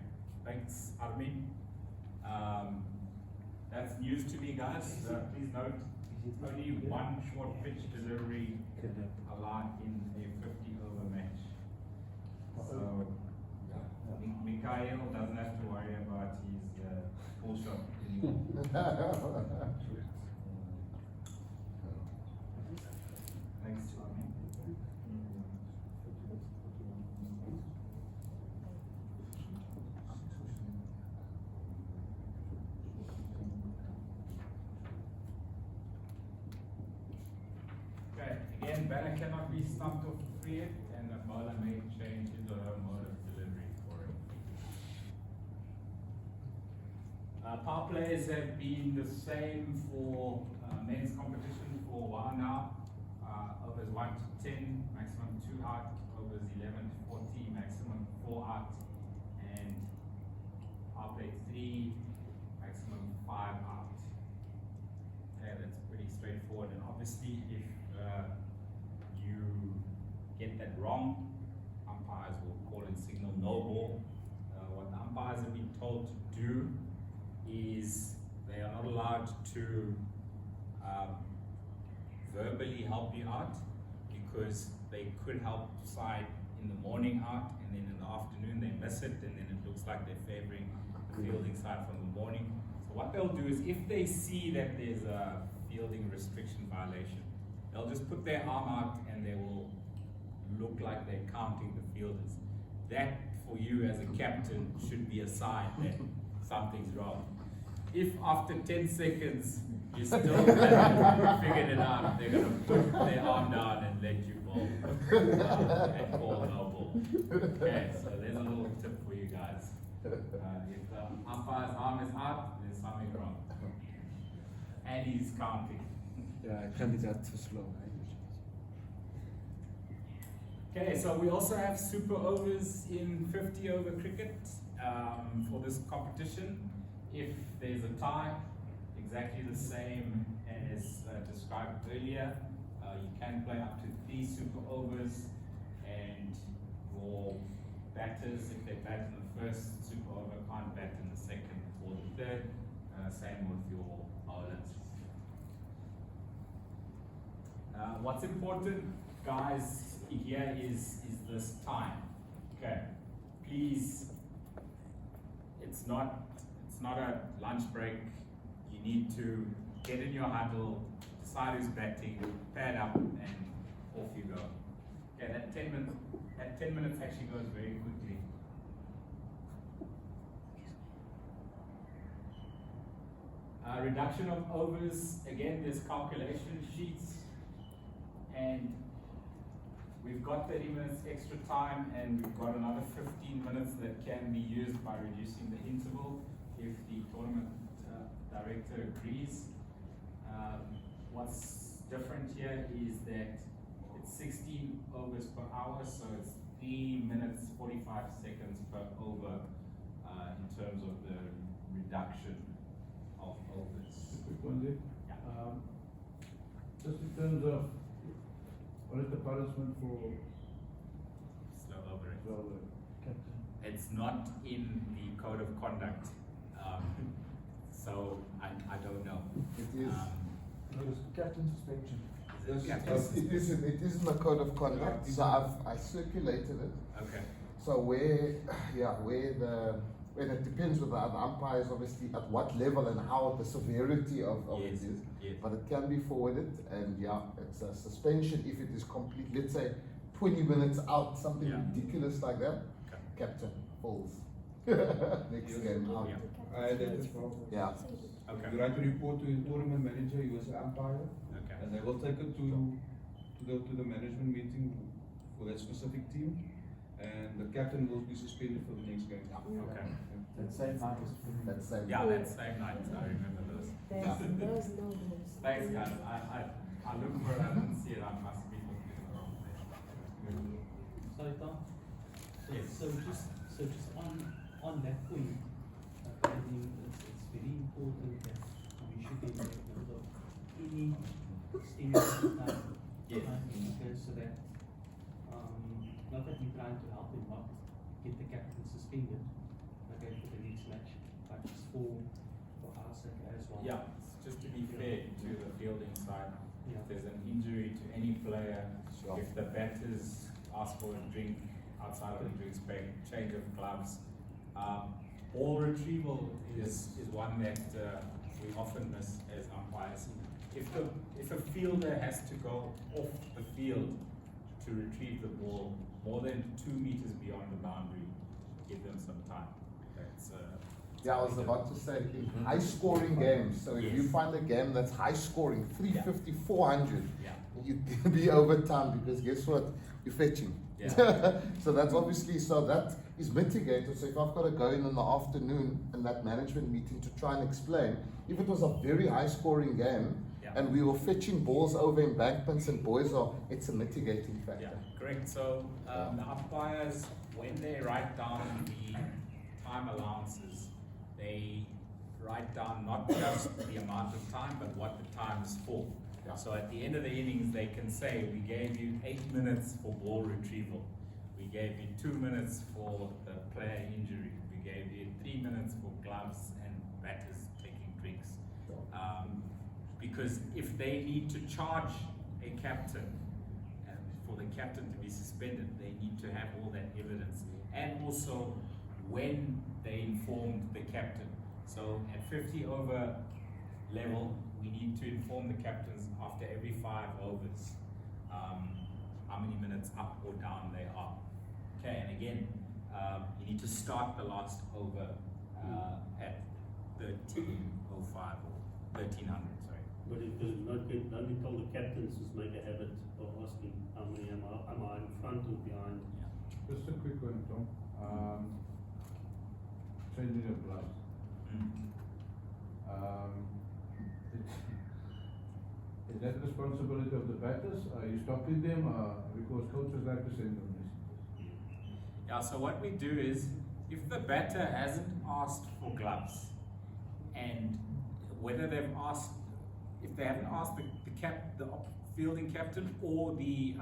thanks, Armin. That's news to me, guys. Please note, only one short pitch delivery allowed in a 50 over match. So, Mikhail doesn't have to worry about his full shot anymore. Thanks to Armin. Okay, again, batter cannot be stumped off the free hit, and the bowler may change his or her mode of delivery for it. Power plays have been the same for men's competition for a while now. Overs 1 to 10, maximum 2 out. Overs 11 to 40, maximum 4 out. And power play 3, maximum 5 out. Okay, that's pretty straightforward. And obviously, if you get that wrong, umpires will call and signal no ball. What the umpires have been told to do is they are not allowed to verbally help you out, because they could help side in the morning out, and then in the afternoon they miss it, and then it looks like they're favoring the fielding side from the morning. So what they'll do is, if they see that there's a fielding restriction violation, they'll just put their arm out and they will look like they're counting the fielders. That, for you as a captain, should be a sign that something's wrong. If after 10 seconds you still haven't figured it out, they're going to put their arm down and let you bowl and call no ball. Okay, so there's a little tip for you guys. If the umpire's arm is out, there's something wrong. And he's counting. Yeah, kandidaat te slow. Okay, so we also have super overs in 50 over cricket for this competition. If there's a tie, exactly the same as described earlier, you can play up to 3 super overs, and your batters, if they bat in the first super over, can't bat in the second or the third. Same with your bowlers. What's important, guys, here is this time. Okay, please, it's not a lunch break. You need to get in your huddle, decide who's batting, pad up, and off you go. Okay, that 10 minutes actually goes very quickly. Reduction of overs, again, there's calculation sheets, and we've got 30 minutes extra time, and we've got another 15 minutes that can be used by reducing the interval if the tournament director agrees. What's different here is that it's 16 overs per hour, so it's 3 minutes 45 seconds per over in terms of the reduction of overs. Quick one there. Yeah. Just in terms of what is the punishment for Slow over it. slow? It's not in the code of conduct, so I don't know. It is. It is captain suspension. Is it Yes, captain? it is in the code of conduct. So I circulated it. Okay. So where the and it depends with the other umpires, obviously, at what level and how the severity of Yes, it is. yes. But it can be forwarded, and yeah, it's a suspension if it is complete. Let's say 20 minutes out, something Yeah. ridiculous like that. Okay. Captain falls. Next game out. Yeah. I had that as well. Yeah. Okay. You write a report to your tournament manager, you as an umpire, Okay. and they will take it to the management meeting for that specific team, and the captain will be suspended for the next game. Okay. That same night is that same. Yeah, that same night, I remember those. There's no rules. Thanks, guys. I look for it, I didn't see it, I must be looking at the wrong place. Sorry, Tom. Yes. So just on that point, I think it's very important that we should be make note of any stimulus time. Yes. Okay, so that not that we're trying to help him not get the captain suspended, okay, for the next match, but just for our sake as well. Yeah, just to be fair to the fielding side, Yeah. if there's an injury to any player, Sure. if the batters ask for a drink outside of the drinks break, change of gloves, ball retrieval is one that we often miss as umpires. If a fielder has to go off the field to retrieve the ball more than 2 meters beyond the boundary, give them some time. That's Yeah, I was about to say, in high scoring games, so if you Yes. find a game that's high scoring, 350, 400, Yeah. you can be overtime because guess what? You're fetching. Yeah. So that's obviously, so that is mitigated. So if I've got to go in the afternoon in that management meeting to try and explain, if it was a very high scoring game Yeah. and we were fetching balls over embankments and boys are, it's a mitigating factor. Yeah, correct. So the umpires, when they write down the time allowances, they write down not just the amount of time, but what the time is for. Yeah. So at the end of the innings, they can say, we gave you 8 minutes for ball retrieval. We gave you 2 minutes for the player injury. We gave you 3 minutes for gloves and batters taking drinks. Because if they need to charge a captain, and for the captain to be suspended, they need to have all that evidence. And also when they informed the captain. So at 50 over level, we need to inform the captains after every 5 overs how many minutes up or down they are. Okay, and again, you need to start the last over at 13:05 or 1300, sorry. But it does not be told the captains just make a habit of asking how many am I in front or behind. Just a quick one, Tom. Changing of gloves. Is that the responsibility of the batters? Are you stopping them? Because coaches like to send them messages. Yeah, so what we do is, if the batter hasn't asked for gloves, and whether they've asked, if they haven't asked the fielding captain or the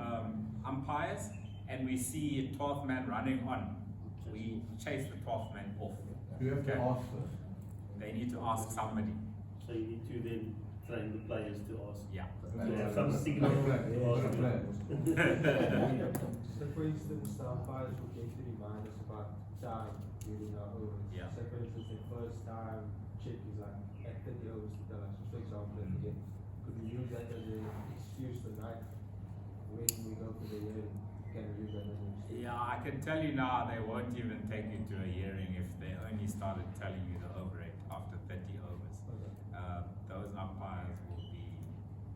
umpires, and we see a 12th man running on, we chase the 12th man off. You have to Okay. ask first. They need to ask somebody. So you need to then train the players to ask. Yeah. To have some signal to ask. So for instance, the umpires will get to remind us about time during our overs. Yeah. So for instance, the first time check is like at 30 overs to tell us. So for example, at the end, could we use that as an excuse tonight when we go to the hearing? Can we use that as an excuse? Yeah, I can tell you now, they won't even take you to a hearing if they only started telling you the over rate after 30 overs. Okay. Those umpires will be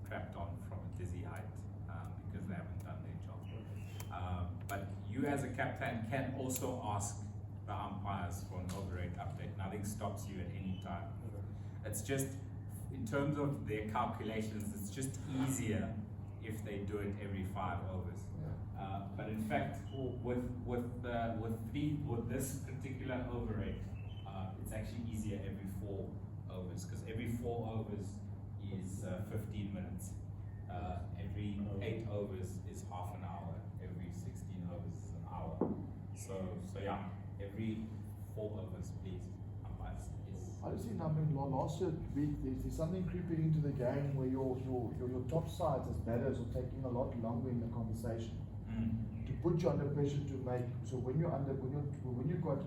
crapped on from a dizzy height because they haven't done their job. But you as a captain can also ask the umpires for an over rate update. Nothing stops you at any time. It's just, in terms of their calculations, it's just easier if they do it every 5 overs. But in fact, with this particular over rate, it's actually easier every 4 overs, because every 4 overs is 15 minutes. Every 8 overs is half an hour. Every 16 overs is an hour. So yeah, every 4 overs, please. Umpires, yes. I just think, I mean, last year there's something creeping into the game where your top sides as batters are taking a lot longer in the conversation. To put you under pressure to make, so when you've got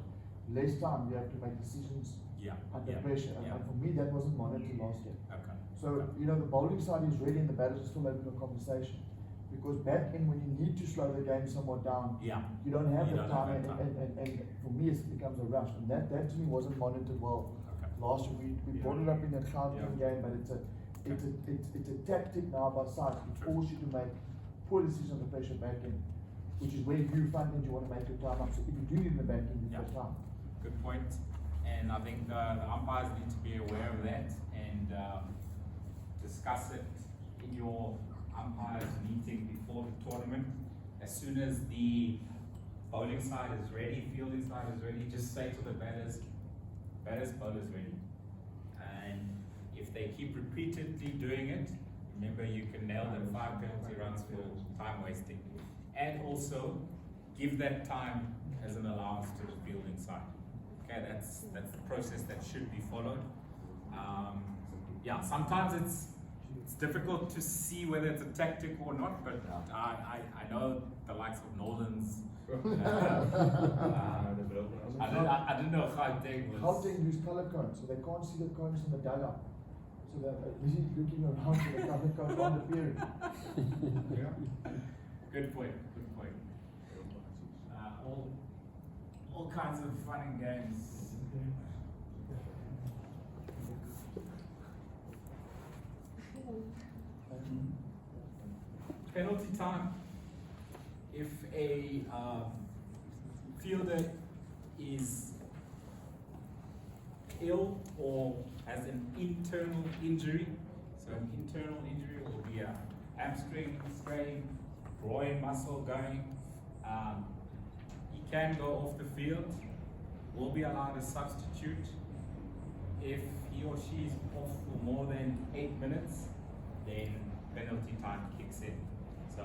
less time you have to make decisions under pressure. And for me, that wasn't monitored last year. Okay. So, you know, the bowling side is ready and the batters are still open for conversation. Because back in when you need to slow the game somewhat down, you don't have the time, and for me it becomes a rush. And that to me wasn't monitored well. Last year we brought it up in that Gauteng game, but it's a tactic now by side to force you to make poor decisions under pressure back in, which is where you front end you want to make your time up. So if you do it in the back end, you've got time. Good point. And I think the umpires need to be aware of that and discuss it in your umpires meeting before the tournament. As soon as the bowling side is ready, fielding side is ready, just say to the batters, bowlers ready. And if they keep repeatedly doing it, remember you can nail them 5 penalty runs for time wasting. And also give that time as an allowance to the fielding side. Okay, that's the process that should be followed. Sometimes it's difficult to see whether it's a tactic or not, but I know the likes of Northerns. I didn't know Gauteng was. Gauteng use color cones, so they can't see the cones in the dugout. So they're busy looking around for the color cones on the field. Good point. All kinds of fun and games. Penalty time. If a fielder is ill or has an internal injury, so an internal injury will be a hamstring strain, groin muscle going, he can go off the field, will be allowed a substitute. If he or she is off for more than 8 minutes, then penalty time kicks in. So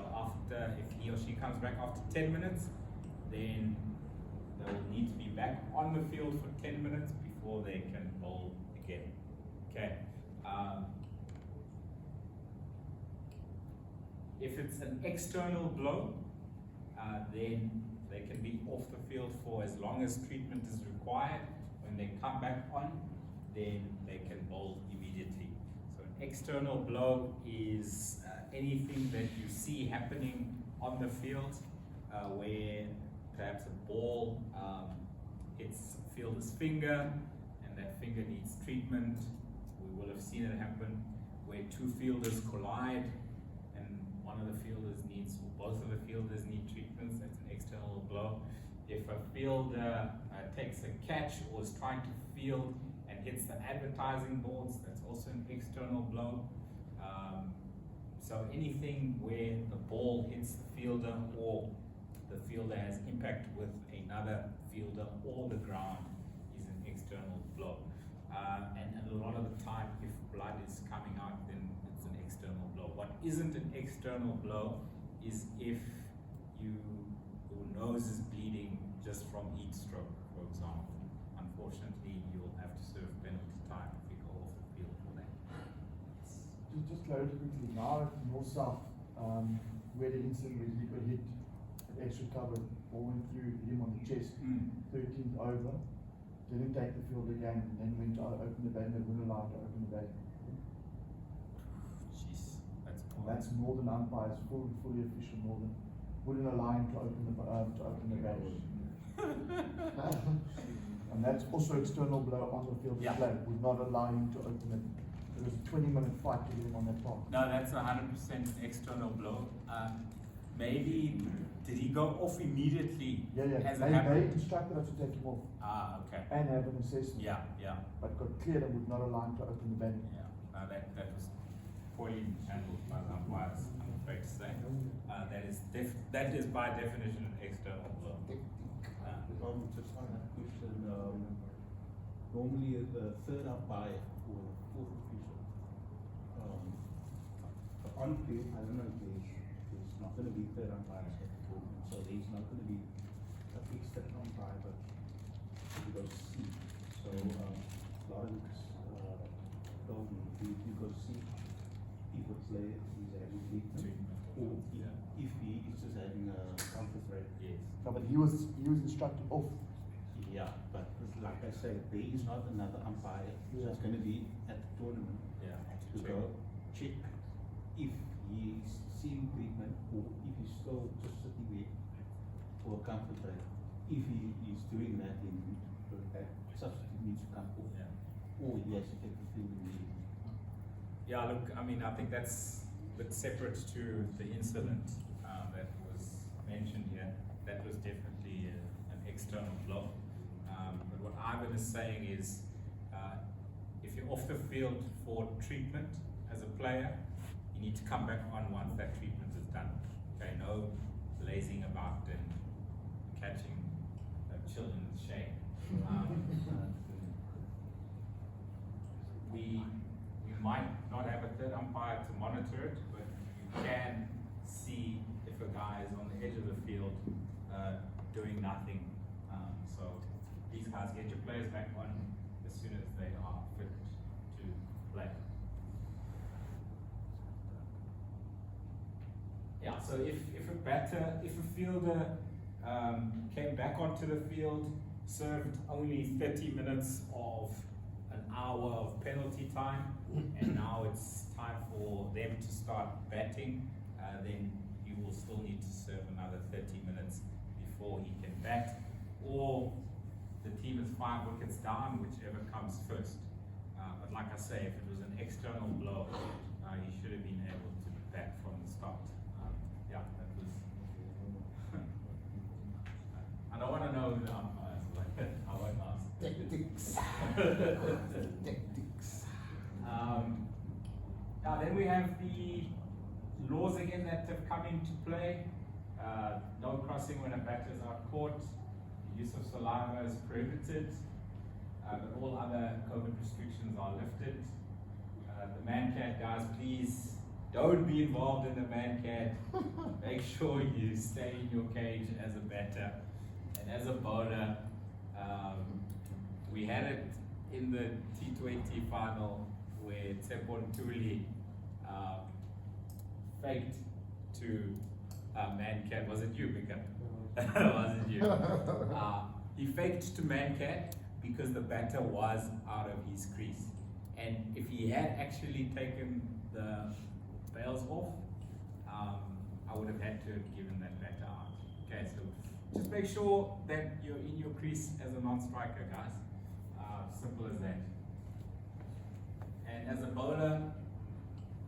if he or she comes back after 10 minutes, then they will need to be back on the field for 10 minutes before they can bowl again. Okay. If it's an external blow, then they can be off the field for as long as treatment is required. When they come back on, then they can bowl immediately. So an external blow is anything that you see happening on the field where perhaps a ball hits a fielder's finger and that finger needs treatment. We will have seen it happen where two fielders collide and one of the fielders needs, or both of the fielders need treatments. That's an external blow. If a fielder takes a catch or is trying to field and hits the advertising boards, that's also an external blow. So anything where the ball hits the fielder or the fielder has impact with another fielder or the ground is an external blow. And a lot of the time, if blood is coming out, then it's an external blow. What isn't an external blow is if your nose is bleeding just from heat stroke, for example. Unfortunately, you'll have to serve penalty time if you go off the field for that. Just clarify quickly, now at North-South, where the incident where he got hit, an extra cover, ball went through him on the chest, 13th over, didn't take the field again, and then went to open the bat, and they wouldn't allow to open the bat. Jeez, That's Northern umpires, fully official Northern. Wouldn't allow him to open the bat. And that's also external blow on the field of play. Would not allow him to open it. It was a 20-minute fight to get him on that park. No, that's 100% external blow. Maybe, did he go off immediately? As it They happened? instructed us to take him off. Okay. And have an assessment. Yeah. But got cleared and would not allow him to open the bat. Yeah, that was poorly handled by the umpires, I'm afraid to say. That is by definition an external blow. Just on that question, normally the third umpire or the fourth official, on field, I don't know if there's not going to be third umpires at the tournament, so there's not going to be a fixed third umpire, but you go see. So Lawrence told me you go see if it's there, he's having treatment, or if he is just having a comfort rate. Yes. No, but he was instructed off. Yeah, but like I say, there is not another umpire that's going to be at the tournament to go check if he's seeing treatment or if he's still just sitting there for a comfort break. If he is doing that, then that substitute needs to come off, or he has to take the field in the evening. Yeah, look, I mean, I think that's a bit separate to the incident that was mentioned here. That was definitely an external blow. But what Ivan is saying is, if you're off the field for treatment as a player, you need to come back on once that treatment is done. Okay, no lazing about and catching children's shame. We might not have a third umpire to monitor it, but you can see if a guy is on the edge of the field doing nothing. So these guys, get your players back on as soon as they are fit to play. Yeah, so if a fielder came back onto the field, served only 30 minutes of an hour of penalty time, and now it's time for them to start batting, then you will still need to serve another 30 minutes before he can bat, or the team is 5 wickets down, whichever comes first. But like I say, if it was an external blow, he should have been able to bat from the start. Yeah, that was. I don't want to know who the umpires were. I won't ask. Tactics. Tactics. Now then we have the laws again that have come into play. No crossing when a batter is out caught. The use of saliva is prohibited. But all other COVID restrictions are lifted. The man-cat guys, please don't be involved in the man-cat. Make sure you stay in your cage as a batter. And as a bowler, we had it in the T20 final where Tsepon Tuli faked to man-cat. Was it you, Mika? Was it you? He faked to man-cat because the batter was out of his crease. And if he had actually taken the bails off, I would have had to have given that batter out. Okay, so just make sure that you're in your crease as a non-striker, guys. Simple as that. And as a bowler,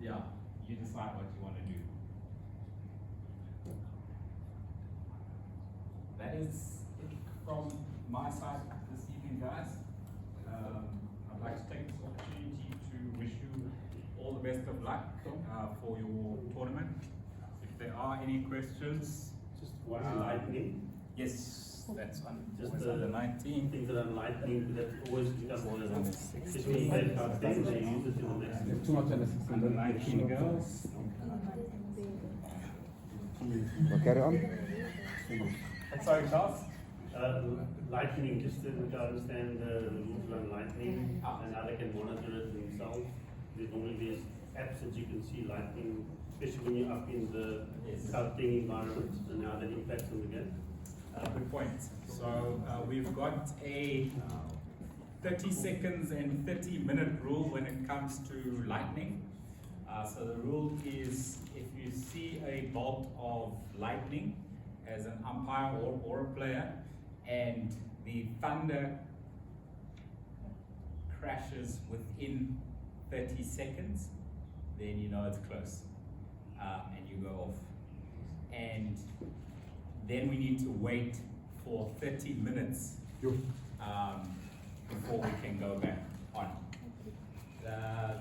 yeah, you decide what you want to do. That is it from my side this evening, guys. I'd like to take this opportunity to wish you all the best of luck for your tournament. If there are any questions, just one lightning. Yes, that's one. Just the 19. Things that are lightning that always become one of them. Especially when you have things, they use it in the next. Too much on the 19 girls. Carry on. Sorry, Charles? Lightning, just to understand the rules around lightning and how they can monitor it themselves. There's normally apps that you can see lightning, especially when you're up in the counting environment and how that impacts on the game. Good point. So we've got a 30 seconds and 30-minute rule when it comes to lightning. So the rule is if you see a bolt of lightning as an umpire or a player, and the thunder crashes within 30 seconds, then you know it's close, and you go off. And then we need to wait for 30 minutes before we can go back on.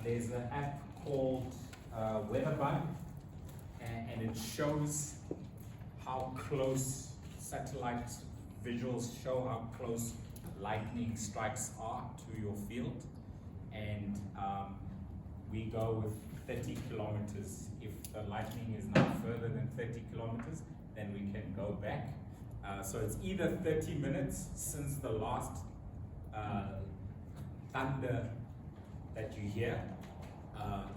There's an app called Weatherbug, and it shows how close satellite visuals show how close lightning strikes are to your field, and we go with 30 kilometers. If the lightning is now further than 30 kilometers, then we can go back. So it's either 30 minutes since the last thunder that you hear,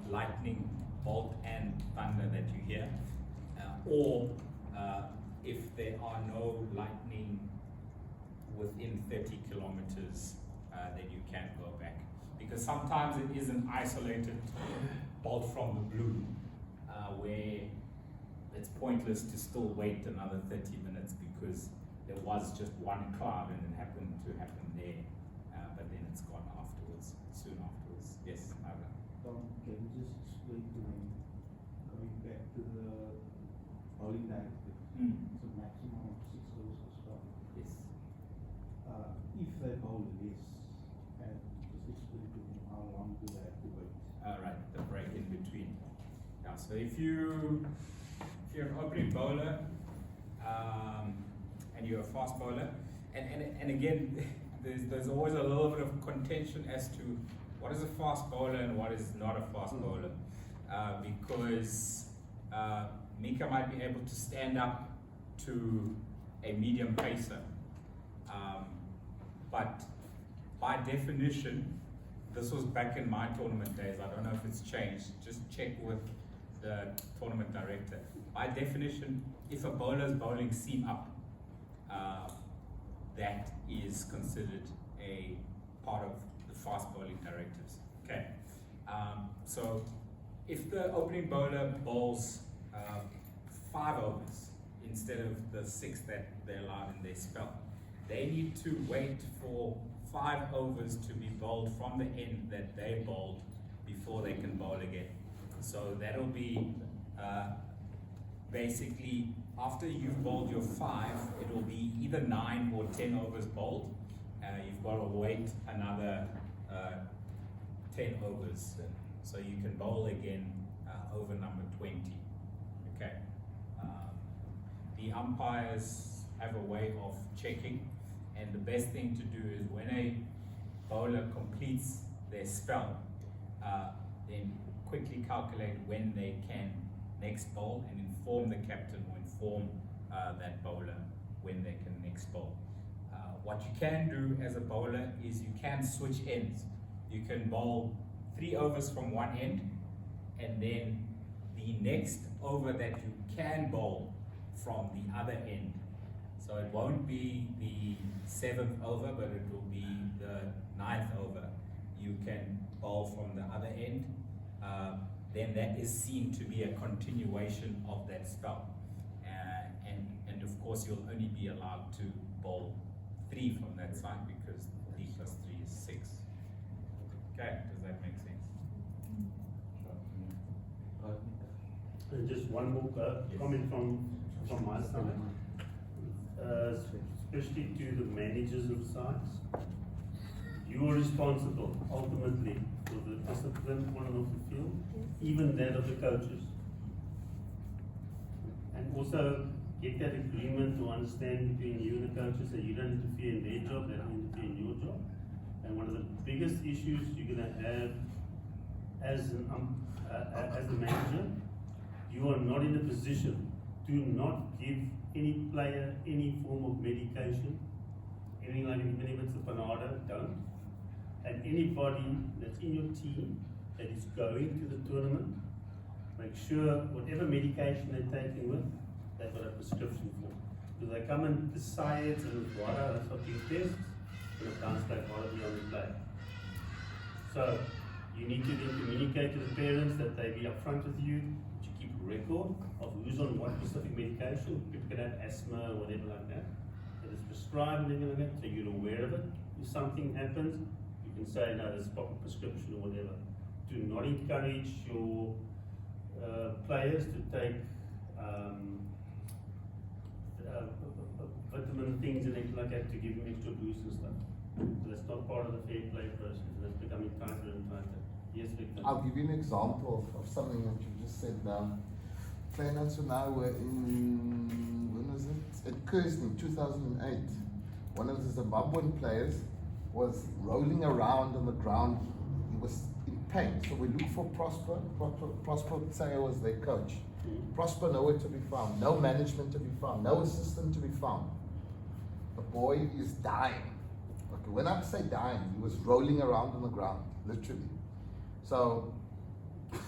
lightning bolt and thunder that you hear, or if there are no lightning within 30 kilometers, then you can go back. Because sometimes it is an isolated bolt from the blue, where it's pointless to still wait another 30 minutes because there was just one cloud and it happened to happen there, but then it's gone afterwards, soon afterwards. Yes, Marla. Tom, can you just explain to me, going back to the bowling directive, it's a maximum of 6 overs as well. Yes. If they bowl less, and just explain to me how long do they have to wait? Right, the break in between. Yeah, so if you're an opening bowler, and you're a fast bowler, and again, there's always a little bit of contention as to what is a fast bowler and what is not a fast bowler, because Mika might be able to stand up to a medium pacer, but by definition, this was back in my tournament days. I don't know if it's changed. Just check with the tournament director. By definition, if a bowler is bowling seam up, that is considered a part of the fast bowling directives. Okay. So if the opening bowler bowls 5 overs instead of the 6 that they allowed in their spell, they need to wait for 5 overs to be bowled from the end that they bowled before they can bowl again. So that'll be basically after you've bowled your 5, it will be either 9 or 10 overs bowled. You've got to wait another 10 overs, so you can bowl again over number 20. Okay. The umpires have a way of checking, and the best thing to do is when a bowler completes their spell, then quickly calculate when they can next bowl and inform the captain or inform that bowler when they can next bowl. What you can do as a bowler is you can switch ends. You can bowl 3 overs from one end, and then the next over that you can bowl from the other end. So it won't be the 7th over, but it will be the 9th over. You can bowl from the other end. Then that is seen to be a continuation of that spell. And of course, you'll only be allowed to bowl 3 from that side because 3 plus 3 is 6. Okay, does that make sense? And just one more comment from my side, especially to the managers of sides. You are responsible ultimately for the discipline on and off the field, even that of the coaches. And also get that agreement to understand between you and the coaches that you don't interfere in their job, they don't interfere in your job. And one of the biggest issues you're going to have as the manager, you are not in a position to not give any player any form of medication, anything like even if it's a Panada, don't. And anybody that's in your team that is going to the tournament, make sure whatever medication they're taking with, they've got a prescription for. Because they come and decide and water, that's what you test, and it comes back horribly on the play. So you need to then communicate to the parents that they be upfront with you, that you keep a record of who's on what specific medication. People can have asthma or whatever like that. It is prescribed and everything like that, so you're aware of it. If something happens, you can say, no, this is proper prescription or whatever. Do not encourage your players to take vitamin things and everything like that to give them extra boost and stuff. So that's not part of the fair play process. That's becoming tighter and tighter. Yes, Victor? I'll give you an example of something that you just said now. Kleinans now were in, when was it? At Kersney, 2008. One of the Zimbabwean players was rolling around on the ground. He was in pain. So we looked for Prosper. Prosper Tsayo was their coach. Prosper nowhere to be found. No management to be found. No assistant to be found. The boy is dying. Okay, when I say dying, he was rolling around on the ground, literally. So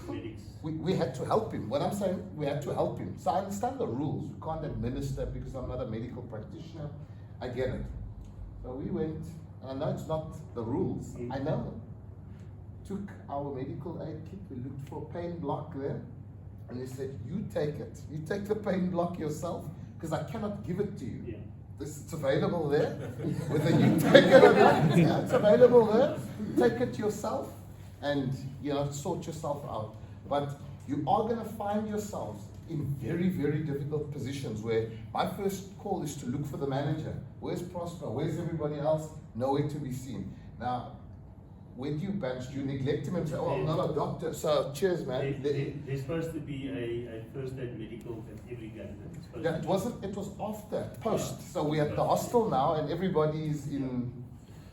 we had to help him. What I'm saying, we had to help him. So I understand the rules. We can't administer because I'm not a medical practitioner. I get it. So we went, and I know it's not the rules, I know. Took our medical aid kit, we looked for a pain block there, and they said, you take it. You take the pain block yourself, because I cannot give it to you. Yeah. It's available there. Whether you take it or not, yeah, it's available there. Take it yourself and sort yourself out. But you are going to find yourselves in very, very difficult positions where my first call is to look for the manager. Where's Prosper? Where's everybody else? Nowhere to be seen. Now, when you bench, you neglect him and say, oh, I'm not a doctor. So, cheers, man. There's supposed to be a first aid medical at every game. Yeah, it wasn't, it was after, post. Yeah. So we're at the hostel now and everybody's in,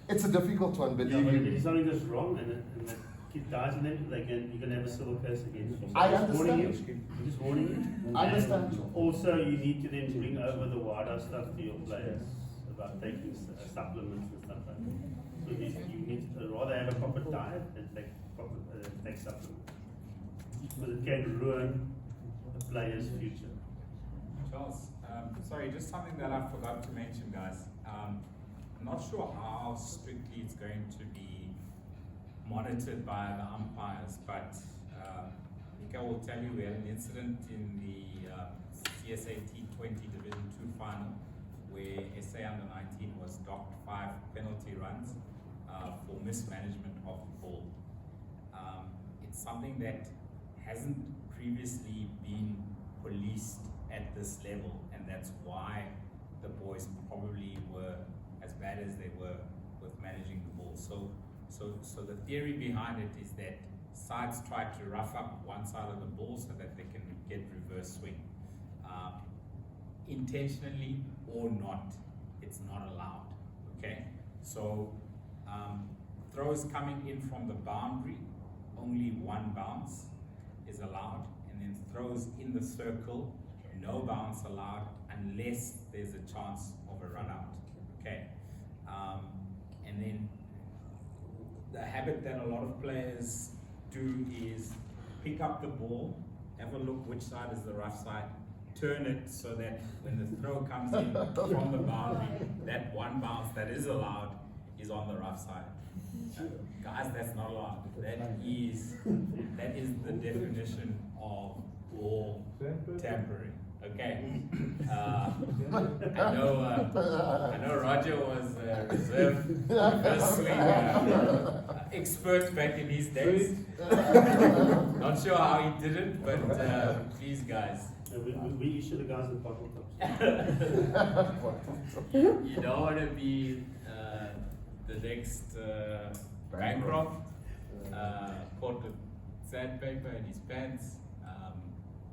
it's a difficult one, but yeah, but if something goes wrong and that kid dies in it, you can have a civil case against you. So I understand. Just warning you. I understand. Also, you need to then bring over the WADA stuff to your players about taking supplements and stuff like that. So you need to rather have a proper diet than take supplements. Because it can ruin the player's future. Charles, sorry, just something that I forgot to mention, guys. I'm not sure how strictly it's going to be monitored by the umpires, but Mika will tell you we had an incident in the CSA T20 Division 2 final where SA under 19 was docked 5 penalty runs for mismanagement of the ball. It's something that hasn't previously been policed at this level, and that's why the boys probably were as bad as they were with managing the ball. So the theory behind it is that sides try to rough up one side of the ball so that they can get reverse swing. Intentionally or not, it's not allowed, okay? So throws coming in from the boundary, only one bounce is allowed, and then throws in the circle, no bounce allowed unless there's a chance of a run out, okay? And then the habit that a lot of players do is pick up the ball, have a look which side is the rough side, turn it so that when the throw comes in from the boundary, that one bounce that is allowed is on the rough side. Guys, that's not allowed. That is the definition of ball tampering. Okay. I know Roger was reserve first swing expert back in his days. Not sure how he did it, but please, guys. We issue the guys with bottle tops. You don't want to be the next Bancroft caught with sandpaper in his pants.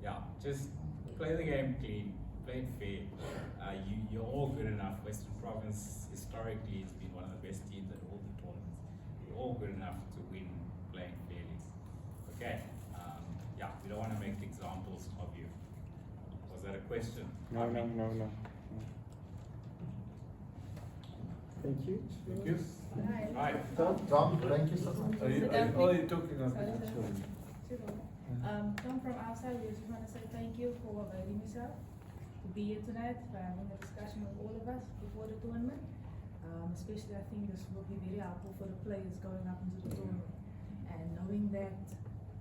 Yeah, just play the game clean, play it fair. You're all good enough. Western Province historically has been one of the best teams at all the tournaments. You're all good enough to win playing fairly. Okay. Yeah, we don't want to make examples of you. Was that a question? No. Thank you. Thank you. Right. Tom, thank you so much. Are you talking about Tom, from our side, we just want to say thank you for availing yourself to be here tonight, for having a discussion with all of us before the tournament. Especially, I think this will be very helpful for the players going up into the tournament, and knowing that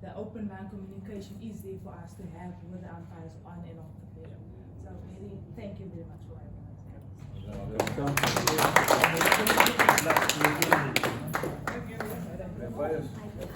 the open line communication is there for us to have with the umpires on and off the field. So, really, thank you very much for having us. Thank you.